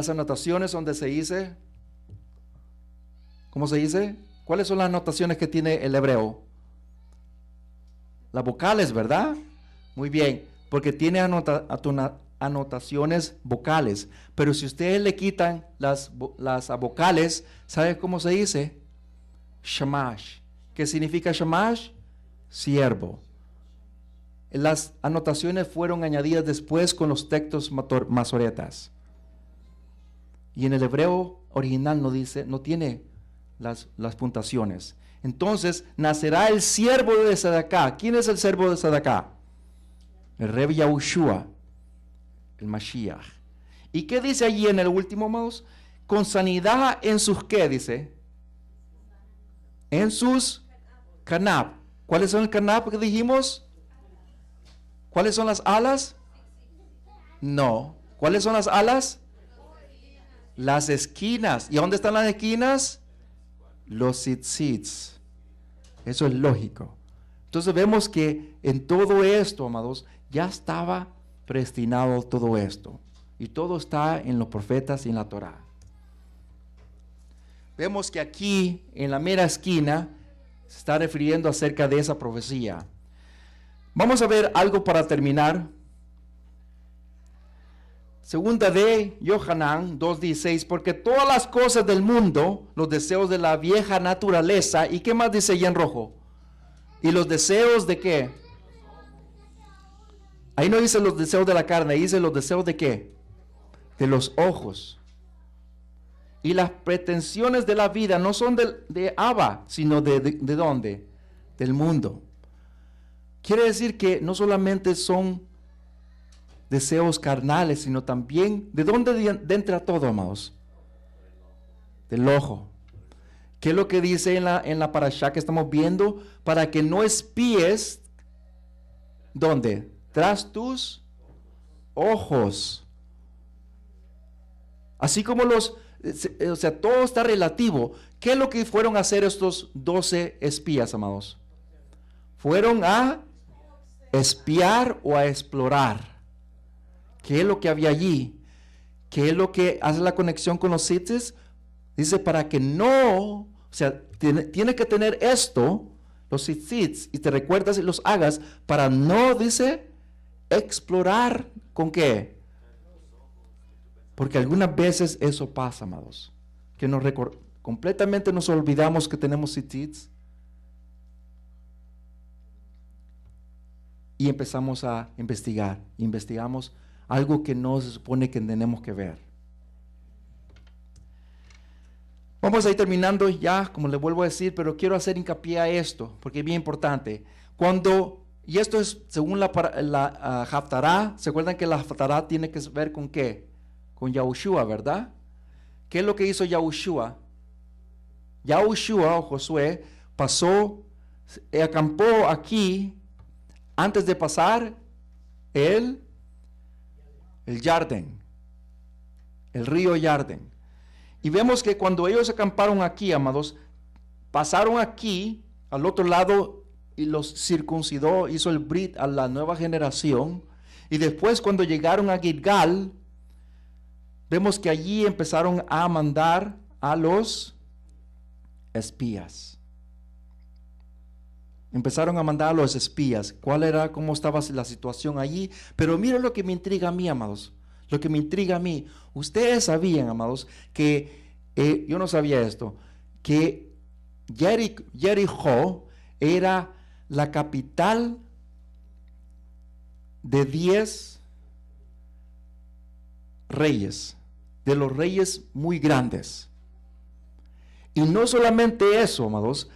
[SPEAKER 1] anotaciones donde se dice, ¿cómo se dice? ¿Cuáles son las anotaciones que tiene el hebreo? Las vocales, ¿verdad? Muy bien, porque tiene anotaciones vocales. Pero si ustedes le quitan las vocales, ¿sabe cómo se dice? Shamash. ¿Qué significa Shamash? Siervo. Las anotaciones fueron añadidas después con los textos masoretas. Y en el hebreo original no tiene las puntuaciones. Entonces, nacerá el siervo de Sadaká. ¿Quién es el siervo de Sadaká? El Rebbe Yahushua, el Mashiach. ¿Y qué dice allí en el último, amados? Con sanidad en sus, ¿qué dice? En sus canab. ¿Cuáles son el canab que dijimos? ¿Cuáles son las alas? No. ¿Cuáles son las alas? Las esquinas. ¿Y dónde están las esquinas? Los tzitzits. Eso es lógico. Entonces vemos que en todo esto, amados, ya estaba predestinado todo esto. Y todo está en los profetas y en la Torá. Vemos que aquí, en la mera esquina, se está refiriendo acerca de esa profecía. Vamos a ver algo para terminar. Segunda de Yohanan 2:16, porque todas las cosas del mundo, los deseos de la vieja naturaleza, ¿y qué más dice allá en rojo? ¿Y los deseos de qué? Ahí no dice los deseos de la carne, ahí dice los deseos de qué? De los ojos. Y las pretensiones de la vida no son de Abba, sino de ¿dónde? Del mundo. Quiere decir que no solamente son deseos carnales, sino también, ¿de dónde entra todo, amados? Del ojo. ¿Qué es lo que dice en la parashá que estamos viendo? Para que no espíes, ¿dónde? Tras tus ojos. Así como o sea, todo está relativo. ¿Qué es lo que fueron a hacer estos 12 espías, amados? Fueron a espiar o a explorar. ¿Qué es lo que había allí? ¿Qué es lo que hace la conexión con los tzitzis? Dice para que no, o sea, tiene que tener esto, los tzitzits, y te recuerdas y los hagas, para no, dice, explorar ¿con qué? Porque algunas veces eso pasa, amados, que completamente nos olvidamos que tenemos tzitzits y empezamos a investigar, investigamos algo que no se supone que tenemos que ver. Vamos a ir terminando ya, como les vuelvo a decir, pero quiero hacer hincapié a esto, porque es bien importante. Y esto es según la Haftará, ¿se acuerdan que la Haftará tiene que ver con qué? Con Yahushua, ¿verdad? ¿Qué es lo que hizo Yahushua? Yahushua o Josué pasó, acampó aquí antes de pasar el Jardín, el río Jardín. Y vemos que cuando ellos acamparon aquí, amados, pasaron aquí al otro lado y los circuncidó, hizo el Brit a la nueva generación. Y después cuando llegaron a Gilgal, vemos que allí empezaron a mandar a los espías. Empezaron a mandar a los espías. ¿Cómo estaba la situación allí? Pero mira lo que me intriga a mí, amados. Lo que me intriga a mí. Ustedes sabían, amados, que, yo no sabía esto, que Jericó era la capital de 10 reyes, de los reyes muy grandes. Y no solamente eso, amados,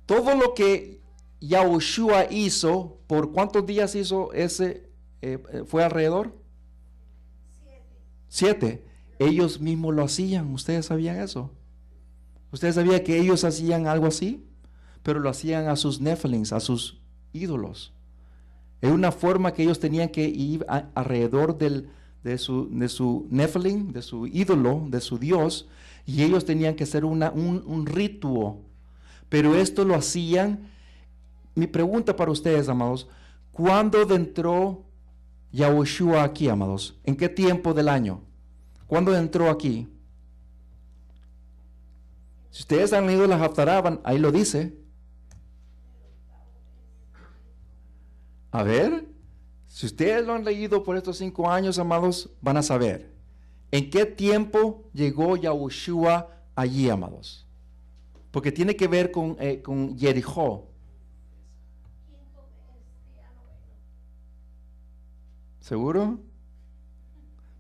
[SPEAKER 1] todo lo que Yahushua hizo, ¿por cuántos días hizo ese? ¿Fue alrededor? 7. Ellos mismos lo hacían. ¿Ustedes sabían eso? ¿Ustedes sabían que ellos hacían algo así? Pero lo hacían a sus nephilim, a sus ídolos. Es una forma que ellos tenían que ir alrededor de su nephilim, de su ídolo, de su Dios, y ellos tenían que hacer un ritual. Pero esto lo hacían. Mi pregunta para ustedes, amados, ¿cuándo entró Yahushua aquí, amados? ¿En qué tiempo del año? ¿Cuándo entró aquí? Si ustedes han leído la Haftará, ahí lo dice. A ver, si ustedes lo han leído por estos 5 años, amados, van a saber. ¿En qué tiempo llegó Yahushua allí, amados? Porque tiene que ver con Jericó. ¿Seguro?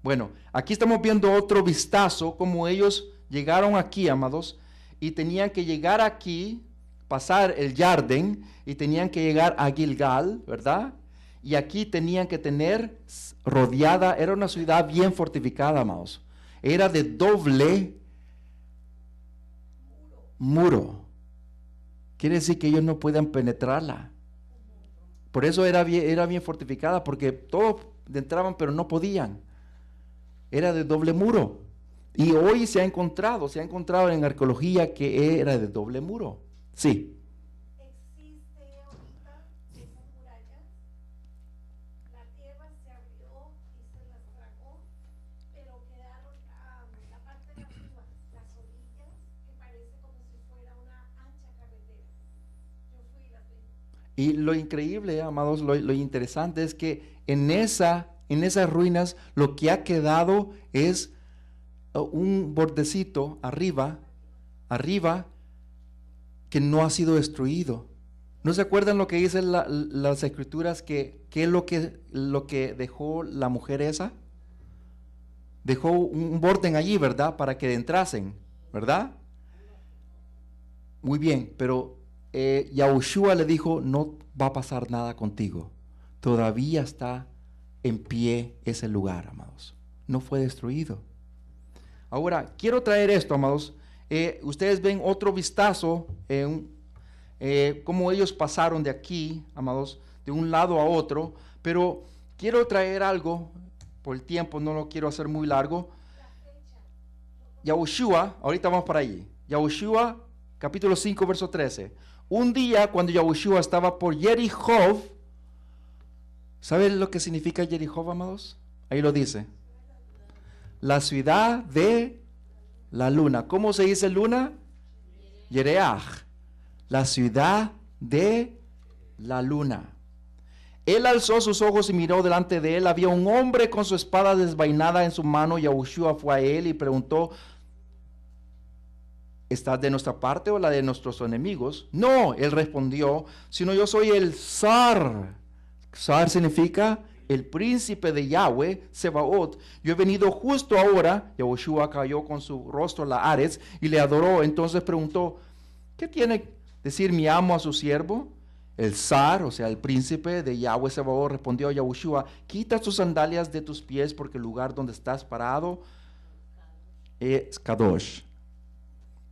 [SPEAKER 1] Bueno, aquí estamos viendo otro vistazo, como ellos llegaron aquí, amados, y tenían que llegar aquí, pasar el Jardín, y tenían que llegar a Gilgal, ¿verdad? Y aquí tenían que tener rodeada, era una ciudad bien fortificada, amados. Era de doble muro. Quiere decir que ellos no pueden penetrarla. Por eso era bien fortificada, porque todos entraban, pero no podían. Era de doble muro.
[SPEAKER 2] Y hoy se ha encontrado en arqueología que era de doble muro. Sí.
[SPEAKER 3] Existe ahorita esas murallas, la tierra se abrió y se las tragó, pero quedaron la parte de arriba, las orillas, que parece como si fuera una ancha carretera. Yo fui y las vi.
[SPEAKER 2] Y lo increíble, amados, lo interesante es que en esas ruinas lo que ha quedado es un bordecito arriba, que no ha sido destruido. ¿No se acuerdan lo que dicen las escrituras? ¿Qué es lo que dejó la mujer esa? Dejó un borde allí, ¿verdad? Para que entrasen, ¿verdad? Muy bien, pero Yahushua le dijo, no va a pasar nada contigo. Todavía está en pie ese lugar, amados. No fue destruido. Ahora, quiero traer esto, amados. Ustedes ven otro vistazo en cómo ellos pasaron de aquí, amados, de un lado a otro. Pero quiero traer algo, por el tiempo no lo quiero hacer muy largo. Yahushua, ahorita vamos para allí. Yahushua, capítulo 5, verso 13. Un día, cuando Yahushua estaba por Jericó, ¿saben lo que significa Jericó, amados? Ahí lo dice. La ciudad de la luna. ¿Cómo se dice luna? Yereach. La ciudad de la luna. Él alzó sus ojos y miró delante de él. Había un hombre con su espada desvainada en su mano. Yahushua fue a él y preguntó, ¿estás de nuestra parte o la de nuestros enemigos? No, él respondió, sino yo soy el Zar. Zar significa el príncipe de Yahweh, Sebaot. Yo he venido justo ahora. Yahushua cayó con su rostro a la Ares y le adoró. Entonces preguntó, ¿qué tiene que decir mi amo a su siervo? El Zar, o sea, el príncipe de Yahweh Sebaot, respondió a Yahushua, quita tus sandalias de tus pies porque el lugar donde estás parado es Kadosh.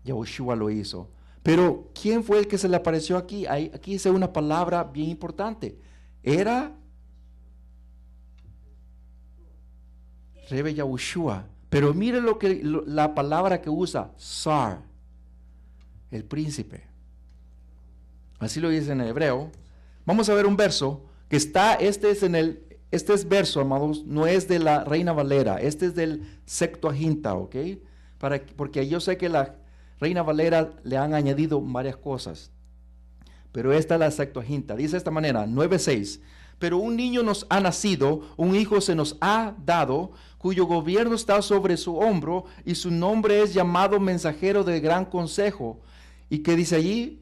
[SPEAKER 2] Yahushua lo hizo. Pero, ¿quién fue el que se le apareció aquí? Aquí dice una palabra bien importante. Era Rebe Yahushua. Pero mire la palabra que usa, Zar, el príncipe. Así lo dice en el hebreo. Vamos a ver un verso que está, este es verso, amados, no es de la Reina Valera, este es del Septuaginta, ¿ok? Porque yo sé que la Reina Valera le han añadido varias cosas, pero esta es la Septuaginta. Dice de esta manera, 9:6. Pero un niño nos ha nacido, un hijo se nos ha dado, cuyo gobierno está sobre su hombro, y su nombre es llamado Mensajero de Gran Consejo. ¿Y qué dice allí?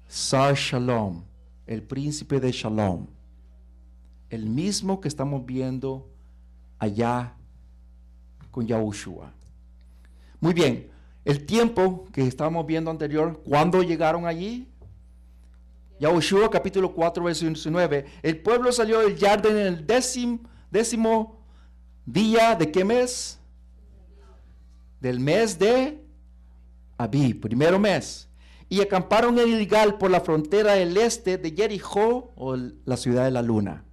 [SPEAKER 2] Sar Shalom, el príncipe de Shalom. El mismo que estamos viendo allá con Yahushua. Muy bien, el tiempo que estábamos viendo anterior, ¿cuándo llegaron allí? Yahushua capítulo 4, verso 19. El pueblo salió del Jardín en el décimo día de ¿qué mes? Del mes de Abib, primero mes. Y acamparon en Gilgal por la frontera del este de Jericó, o la ciudad de la luna.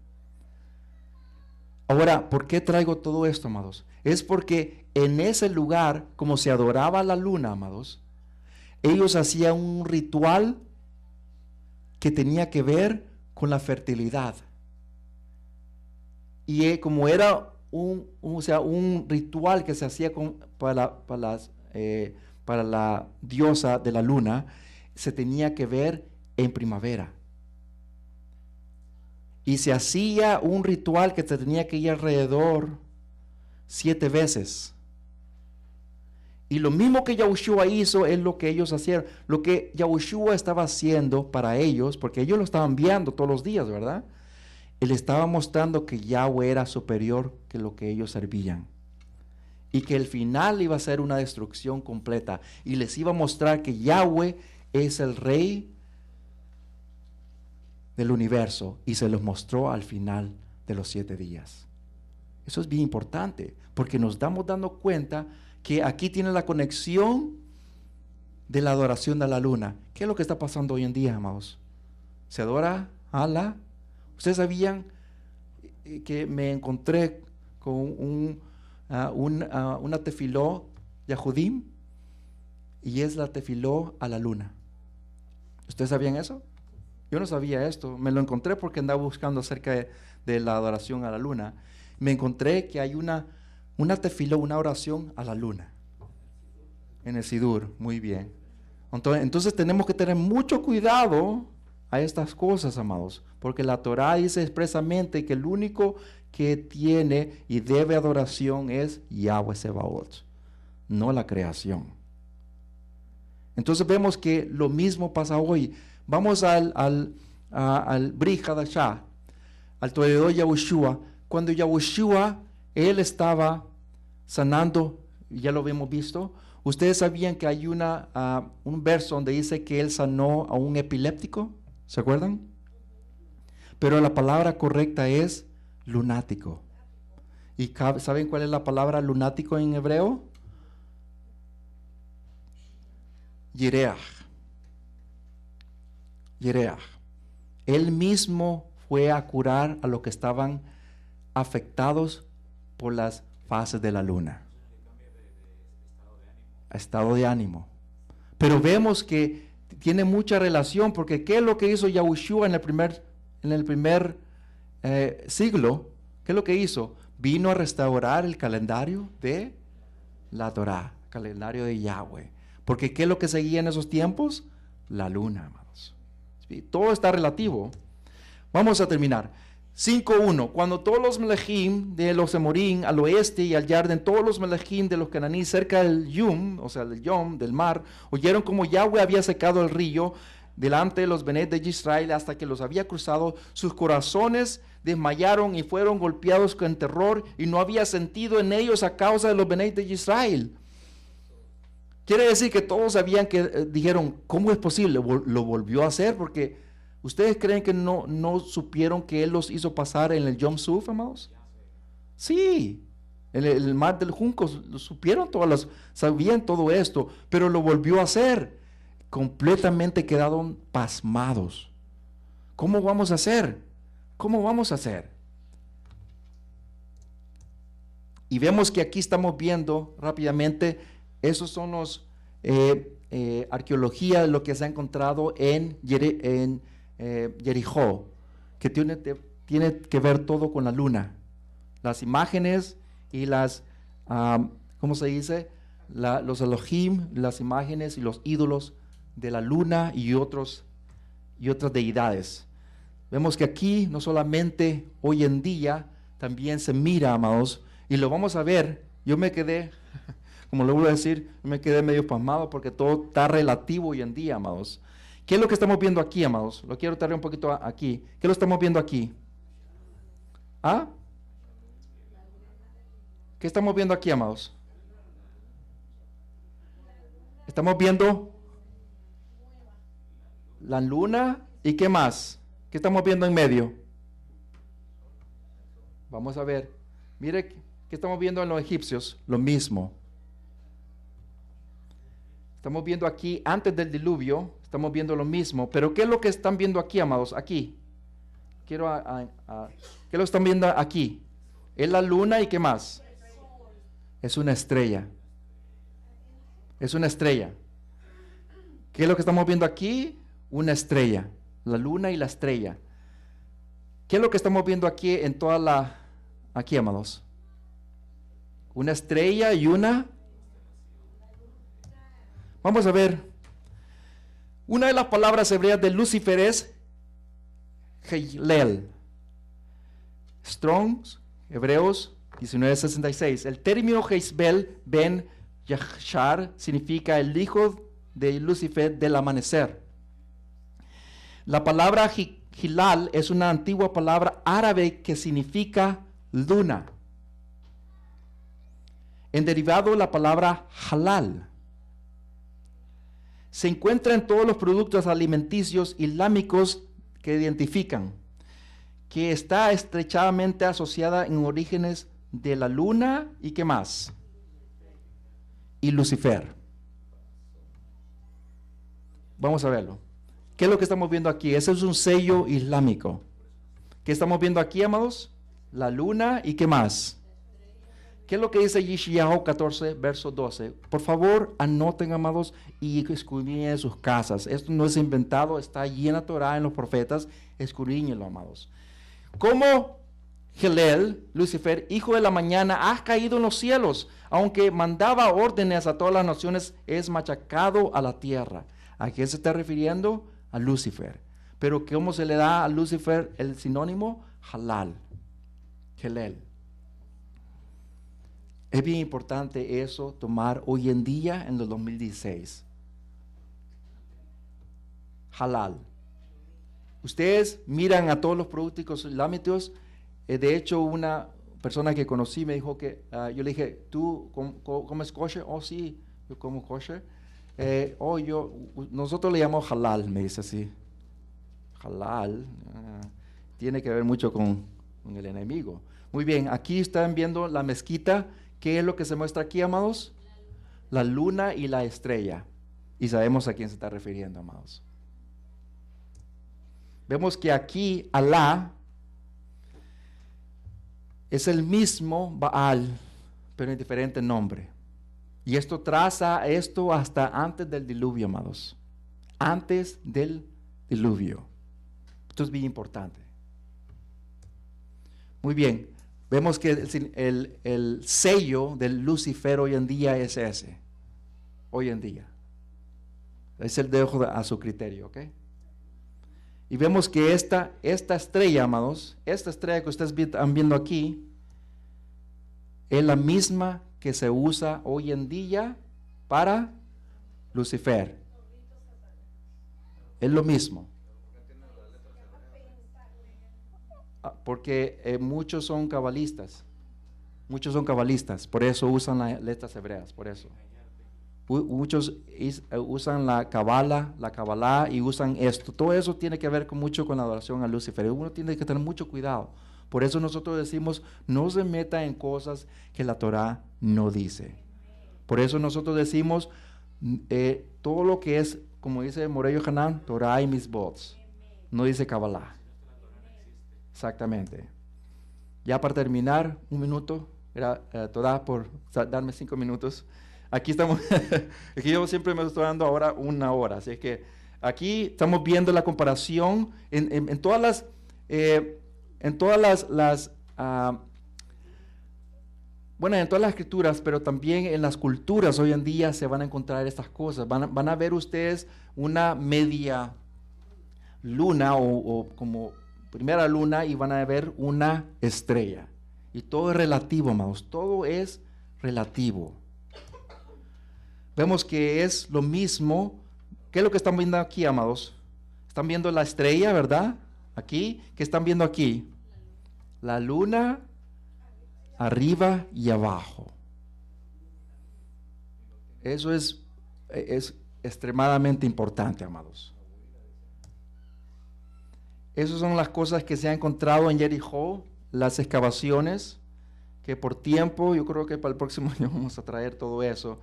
[SPEAKER 2] Ahora, ¿por qué traigo todo esto, amados? Es porque en ese lugar, como se adoraba la luna, amados, ellos hacían un ritual que tenía que ver con la fertilidad. Y como era un ritual que se hacía para la diosa de la luna, se tenía que ver en primavera. Y se hacía un ritual que se tenía que ir alrededor 7 veces. Y lo mismo que Yahushua hizo es lo que ellos hacían. Lo que Yahushua estaba haciendo para ellos, porque ellos lo estaban viendo todos los días, ¿verdad? Él estaba mostrando que Yahweh era superior que lo que ellos servían. Y que el final iba a ser una destrucción completa. Y les iba a mostrar que Yahweh es el rey del universo. Y se los mostró al final de los 7 días. Eso es bien importante, porque nos estamos dando cuenta que aquí tiene la conexión de la adoración de la luna. ¿Qué es lo que está pasando hoy en día, amados? ¿Se adora a la? ¿Ustedes sabían que me encontré con una tefiló Yahudim, y es la tefiló a la luna. ¿Ustedes sabían eso? Yo no sabía esto. Me lo encontré porque andaba buscando acerca de la adoración a la luna. Me encontré que hay una tefiló, una oración a la luna. En el Sidur, muy bien. Entonces tenemos que tener mucho cuidado a estas cosas, amados, porque la Torah dice expresamente que el único que tiene y debe adoración es Yahweh Sebaot, no la creación. Entonces vemos que lo mismo pasa hoy. Vamos al Brit Hadashah, al Toledot Yahushua. Cuando Yahushua, él estaba sanando, ya lo hemos visto. Ustedes sabían que hay un verso donde dice que él sanó a un epiléptico, ¿se acuerdan? Pero la palabra correcta es lunático. ¿Y saben cuál es la palabra lunático en hebreo? Yereach. Yereach. Él mismo fue a curar a los que estaban afectados por las fases de la luna. Estado de ánimo. Pero vemos que tiene mucha relación, porque ¿qué es lo que hizo Yahushua en el primer siglo? ¿Qué es lo que hizo? Vino a restaurar el calendario de la Torah, calendario de Yahweh. Porque ¿qué es lo que seguía en esos tiempos? La luna, amados. Todo está relativo. Vamos a terminar. 5.1. Cuando todos los melejim de los Emorín al oeste y al Yarden, todos los melejim de los cananí cerca del Yum, o sea, del Yom, del mar, oyeron como Yahweh había secado el río delante de los Benet de Israel hasta que los había cruzado, sus corazones desmayaron y fueron golpeados con terror, y no había sentido en ellos a causa de los Benet de Israel. Quiere decir que todos sabían que, dijeron, ¿cómo es posible? Lo volvió a hacer, porque ¿ustedes creen que no supieron que él los hizo pasar en el Yom Suf, amados? Sí, en el mar del Junco, lo supieron sabían todo esto, pero lo volvió a hacer. Completamente quedaron pasmados. ¿Cómo vamos a hacer? ¿Cómo vamos a hacer? Y vemos que aquí estamos viendo rápidamente, esos son los arqueología de lo que se ha encontrado en Jericó, que tiene que ver todo con la luna. Las imágenes y las, ¿cómo se dice? Los Elohim, las imágenes y los ídolos de la luna y otras deidades. Vemos que aquí no solamente hoy en día también se mira, amados, y lo vamos a ver. Yo me quedé, como lo voy a decir, me quedé medio pasmado porque todo está relativo hoy en día, amados. ¿Qué es lo que estamos viendo aquí, amados? Lo quiero traer un poquito aquí. ¿Qué lo estamos viendo aquí? ¿Ah? ¿Qué estamos viendo aquí, amados? Estamos viendo la luna y ¿qué más? ¿Qué estamos viendo en medio? Vamos a ver. Mire, ¿qué estamos viendo en los egipcios? Lo mismo. Estamos viendo aquí, antes del diluvio, estamos viendo lo mismo. Pero ¿qué es lo que están viendo aquí, amados? Aquí. ¿Qué es lo que están viendo aquí? Es la luna y ¿qué más? Es una estrella. Es una estrella. ¿Qué es lo que estamos viendo aquí? Una estrella. La luna y la estrella. ¿Qué es lo que estamos viendo aquí en aquí, amados? Una estrella y una... Vamos a ver. Una de las palabras hebreas de Lucifer es Heilel. Strong's, Hebreos 19:66. El término Heisbel ben Yachar significa el hijo de Lucifer del amanecer. La palabra Hilal es una antigua palabra árabe que significa luna. En derivado, la palabra halal se encuentra en todos los productos alimenticios islámicos que identifican que está estrechamente asociada en orígenes de la luna y ¿qué más? Y Lucifer. Vamos a verlo. ¿Qué es lo que estamos viendo aquí? Ese es un sello islámico. ¿Qué estamos viendo aquí, amados? La luna y ¿qué más? ¿Qué es lo que dice Yeshayahu 14, verso 12? Por favor, anoten, amados, y escudriñen en sus casas. Esto no es inventado, está allí en la Torah, en los profetas. Escudriñenlo, amados. ¿Cómo Helel, Lucifer, hijo de la mañana, has caído en los cielos? Aunque mandaba órdenes a todas las naciones, es machacado a la tierra. ¿A qué se está refiriendo? A Lucifer. Pero ¿cómo se le da a Lucifer el sinónimo? Halal. Helel. Es bien importante eso tomar hoy en día en el 2016. Halal. Ustedes miran a todos los productos islámicos. De hecho, una persona que conocí me dijo que, yo le dije, ¿tú comes kosher? Oh, sí, yo como kosher. Nosotros le llamamos halal, me dice así. Halal. Tiene que ver mucho con el enemigo. Muy bien, aquí están viendo la mezquita. ¿Qué es lo que se muestra aquí, amados? La luna y la estrella. Y sabemos a quién se está refiriendo, amados. Vemos que aquí Alá es el mismo Baal, pero en diferente nombre. Y esto traza esto hasta antes del diluvio, amados. Antes del diluvio. Esto es bien importante. Muy bien. Vemos que el sello del Lucifer hoy en día es ese. Hoy en día. Es el dejo a su criterio, ¿ok? Y vemos que esta estrella, amados, esta estrella que ustedes están viendo aquí, es la misma que se usa hoy en día para Lucifer. Es lo mismo. Porque muchos son cabalistas. Muchos son cabalistas. Por eso usan las letras hebreas. Por eso. Muchos usan la Kabbalah y usan esto. Todo eso tiene que ver mucho con la adoración a Lucifer. Uno tiene que tener mucho cuidado. Por eso nosotros decimos, no se meta en cosas que la Torah no dice. Por eso nosotros decimos, todo lo que es, como dice Morello Hanan, Torah y Misbots. No dice Kabbalah. Exactamente. Ya para terminar, un minuto. Era Torah por darme 5 minutos. Aquí estamos, aquí yo siempre me estoy dando ahora 1 hora. Así es que aquí estamos viendo la comparación en todas las en todas las escrituras, pero también en las culturas hoy en día se van a encontrar estas cosas. Van a ver ustedes una media luna o como primera luna y van a ver una estrella. Y todo es relativo, amados. Todo es relativo. Vemos que es lo mismo. ¿Qué es lo que están viendo aquí, amados? Están viendo la estrella, ¿verdad? Aquí. ¿Qué están viendo aquí? La luna arriba y abajo. Eso es extremadamente importante, amados. Esas son las cosas que se han encontrado en Jericó, las excavaciones, que por tiempo, yo creo que para el próximo año vamos a traer todo eso.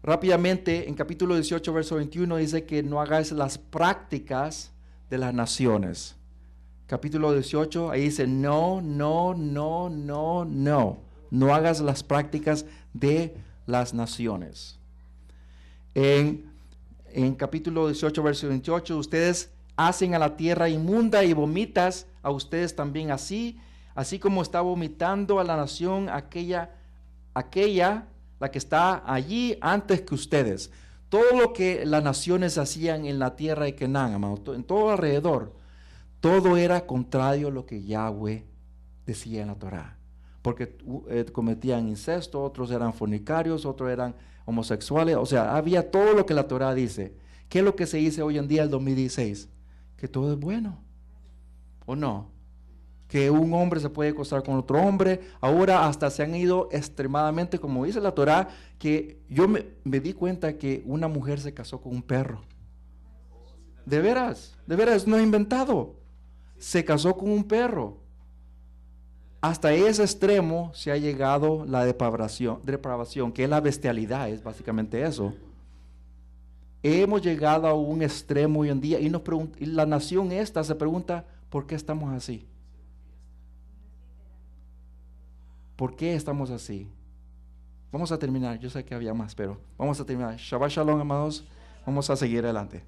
[SPEAKER 2] Rápidamente, en capítulo 18, verso 21, dice que no hagáis las prácticas de las naciones. Capítulo 18, ahí dice, no hagas las prácticas de las naciones. En capítulo 18, verso 28, ustedes hacen a la tierra inmunda y vomitas a ustedes también así como está vomitando a la nación aquella, la que está allí antes que ustedes. Todo lo que las naciones hacían en la tierra de Canaán, amado, en todo alrededor, todo era contrario a lo que Yahweh decía en la Torah. Porque cometían incesto, otros eran fornicarios, otros eran homosexuales. O sea, había todo lo que la Torah dice. ¿Qué es lo que se dice hoy en día, el 2016? Que todo es bueno. ¿O no? Que un hombre se puede acostar con otro hombre. Ahora hasta se han ido extremadamente, como dice la Torah, que yo me di cuenta que una mujer se casó con un perro. De veras, no he inventado. Se casó con un perro. Hasta ese extremo se ha llegado la depravación, que es la bestialidad, es básicamente eso. Hemos llegado a un extremo hoy en día y la nación esta se pregunta, ¿por qué estamos así? ¿Por qué estamos así? Vamos a terminar. Yo sé que había más, pero vamos a terminar. Shabbat Shalom, amados. Vamos a seguir adelante.